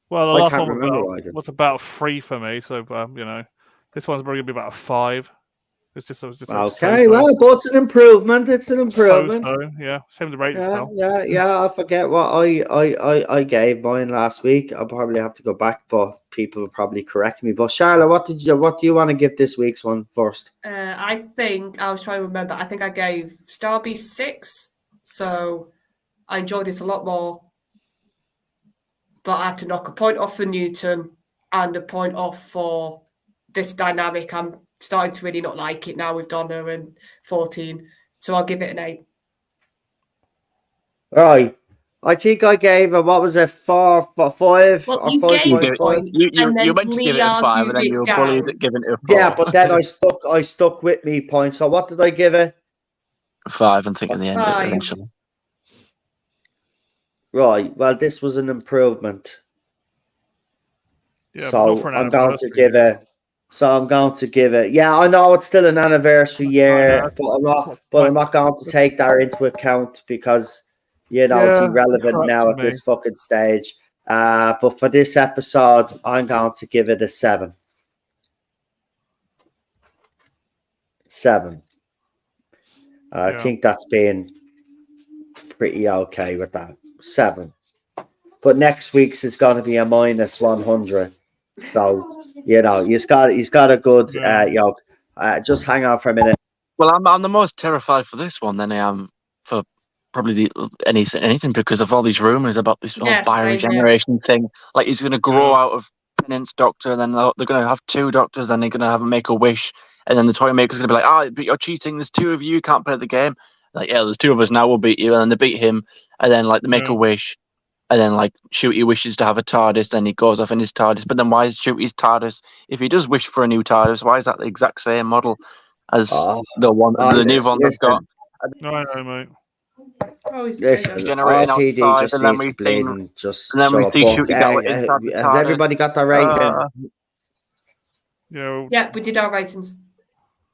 Well, the I last can't one remember was about 3 for me. So, this one's probably going to be about a 5. It was just Okay, well, but it's an improvement. It's an improvement. Yeah. Shame the ratings fell. Yeah. I forget what I gave mine last week. I'll probably have to go back, but people will probably correct me. But Charlotte, what do you want to give this week's one first? I think I was trying to remember. I think I gave Starby 6, so I enjoyed this a lot more. But I had to knock a point off for Newton and a point off for this dynamic. I'm starting to really not like it now with Donna and 14. So I'll give it an 8. Right. I think I gave a, what was it, 4, 5, well, or you 5, gave 5, 5? You meant to give it a 5, and then you were bullied at giving it a 4. Yeah, but then I stuck with me point. So what did I give it? 5, and think in the end 5. eventually. Right. Well, this was an improvement. Yeah, so I'm going to give it. So I'm going to give it. Yeah, I know it's still an anniversary year, but I'm not going to take that into account because it's irrelevant now at this fucking stage. But for this episode, I'm going to give it a 7. 7. I think that's been pretty okay with that. 7. But next week's is going to be a minus 100. So, he's got a good, just hang on for a minute. Well, I'm the most terrified for this one than I am for probably anything because of all these rumors about this whole bioregeneration thing. Like, he's going to grow out of Tennant's doctor, and then they're going to have 2 doctors, and they're going to have him make a wish, and then the toy maker's going to be like, but you're cheating, there's 2 of you, you can't play the game. Like, yeah, there's 2 of us now, we'll beat you, and then they beat him, and then, like, they make a wish, and then, like, Shooty wishes to have a TARDIS, then he goes off in his TARDIS. But then why is Shooty's TARDIS, if he does wish for a new TARDIS, why is that the exact same model as the new one they've got? No, I know, mate. Listen, RTD just needs to bleed and just show a book. Has everybody got their rating? Yeah, we did our ratings.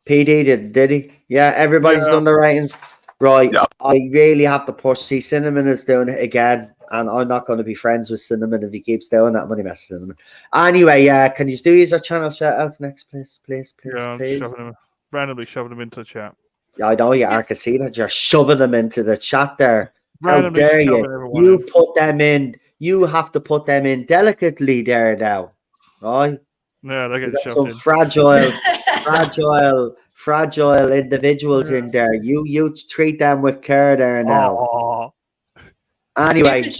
PD did he? Yeah, everybody's done their ratings. Right, I really have to push. See, Cinnamon is doing it again, and I'm not going to be friends with Cinnamon if he keeps doing that. I'm going to mess with Cinnamon. Anyway, can you do your channel shout out next, please? Randomly shoving them into the chat. Yeah, I know you are. I can see that you're shoving them into the chat there. How dare you? You put them in. You have to put them in delicately there now, right? Yeah, they get some fragile individuals in there. You treat them with care there now. Aww. Anyway,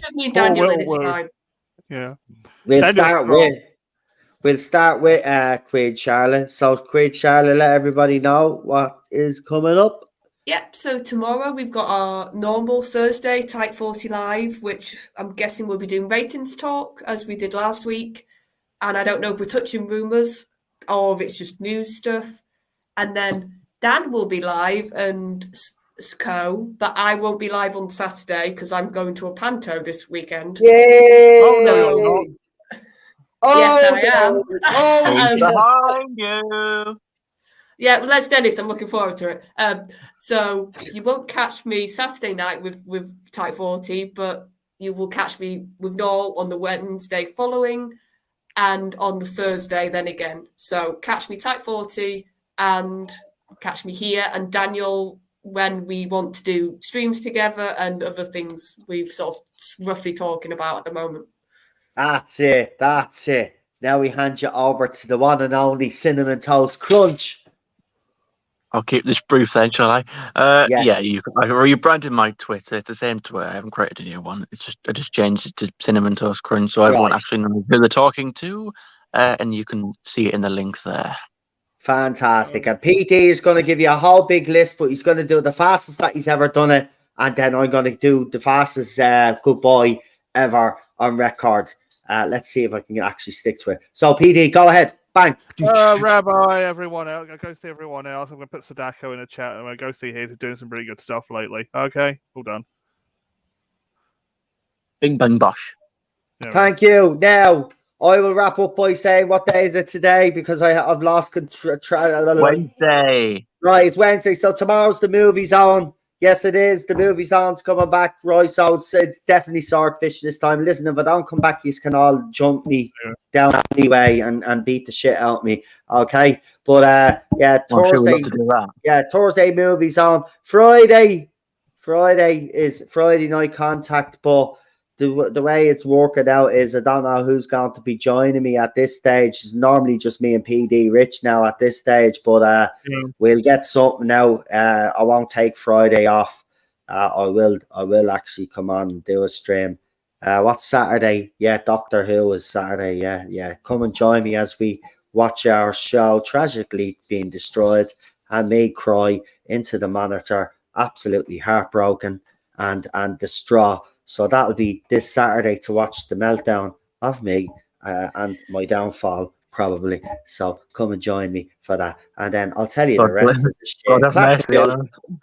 we'll start with Queen Charlotte. So Queen Charlotte, let everybody know what is coming up. Yep, so tomorrow we've got our normal Thursday Type 40 Live, which I'm guessing we'll be doing ratings talk as we did last week. And I don't know if we're touching rumours or if it's just news stuff. And then Dan will be live and but I won't be live on Saturday because I'm going to a panto this weekend. Yay! Oh, no, you're not. Yes, I am. Behind you. Yeah, well, let's Dennis. I'm looking forward to it. So you won't catch me Saturday night with Type 40, but you will catch me with Noel on the Wednesday following and on the Thursday then again. So catch me Type 40 and catch me here and Daniel when we want to do streams together and other things we've sort of roughly talking about at the moment. That's it. Now we hand you over to the one and only Cinnamon Toast Crunch. I'll keep this brief then, shall I? Yes. Yeah, you rebranded my Twitter. It's the same Twitter. I haven't created a new one. I just changed it to Cinnamon Toast Crunch so everyone actually knows who they're talking to. And you can see it in the link there. Fantastic. And PT is going to give you a whole big list, but he's going to do the fastest that he's ever done it. And then I'm going to do the fastest goodbye ever on record. Let's see if I can actually stick to it. So, PD, go ahead. Bang. Rabbi, everyone else. Go see everyone else. I'm going to put Sadako in the chat. I'm going to go see his. He's doing some really good stuff lately. Okay, all done. Bing bang bosh. Thank you. Now, I will wrap up by saying what day is it today because I've lost control. Wednesday. Right, it's Wednesday. So tomorrow's the movie zone. Yes, it is. The movie zone's coming back. Right, so it's definitely swordfish this time. Listen, if I don't come back, you can all jump me down anyway and beat the shit out of me. Okay, but yeah, Thursday. To do that. Yeah, Thursday movie zone. Friday is Friday night contact, but the way it's working out is I don't know who's going to be joining me at this stage. It's normally just me and PD Rich now at this stage, but we'll get something now. I won't take Friday off. I will actually come on and do a stream. What's Saturday? Yeah, Doctor Who is Saturday. Yeah. Come and join me as we watch our show tragically being destroyed and me cry into the monitor, absolutely heartbroken and distraught. So that'll be this Saturday to watch the meltdown of me and my downfall, probably. So come and join me for that. And then I'll tell you the rest of the shit.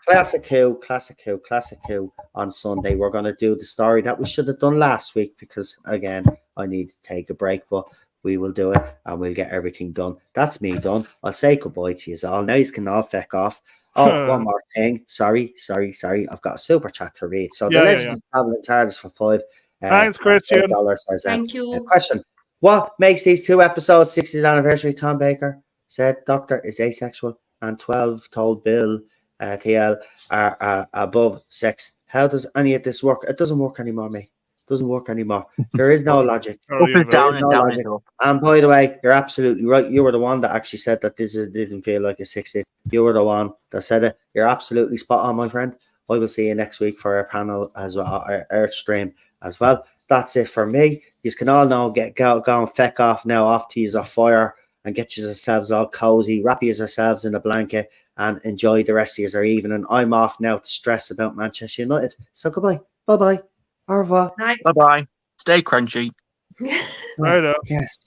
Classic Who on Sunday. We're going to do the story that we should have done last week because, again, I need to take a break. But we will do it and we'll get everything done. That's me done. I'll say goodbye to you all. Now you can all feck off. Oh, one more thing. Sorry. I've got a super chat to read. So the Legend of Traveling TARDIS for 5. Thanks, Christian. Thank you. Question. What makes these two episodes 60th anniversary? Tom Baker said Doctor is asexual and 12 told Bill TL are above sex. How does any of this work? It doesn't work anymore, mate. Doesn't work anymore. There is no logic. Up is down and down is up. And by the way, you're absolutely right. You were the one that actually said that this didn't feel like a 60th. You were the one that said it. You're absolutely spot on, my friend. I will see you next week for our panel as well, our stream as well. That's it for me. You can all now go and feck off now off to use a fire and get yourselves all cozy, wrap yourselves in a blanket and enjoy the rest of your evening. I'm off now to stress about Manchester United. So goodbye. Bye-bye. Au revoir. Bye-bye. Stay crunchy. Right up. Yes.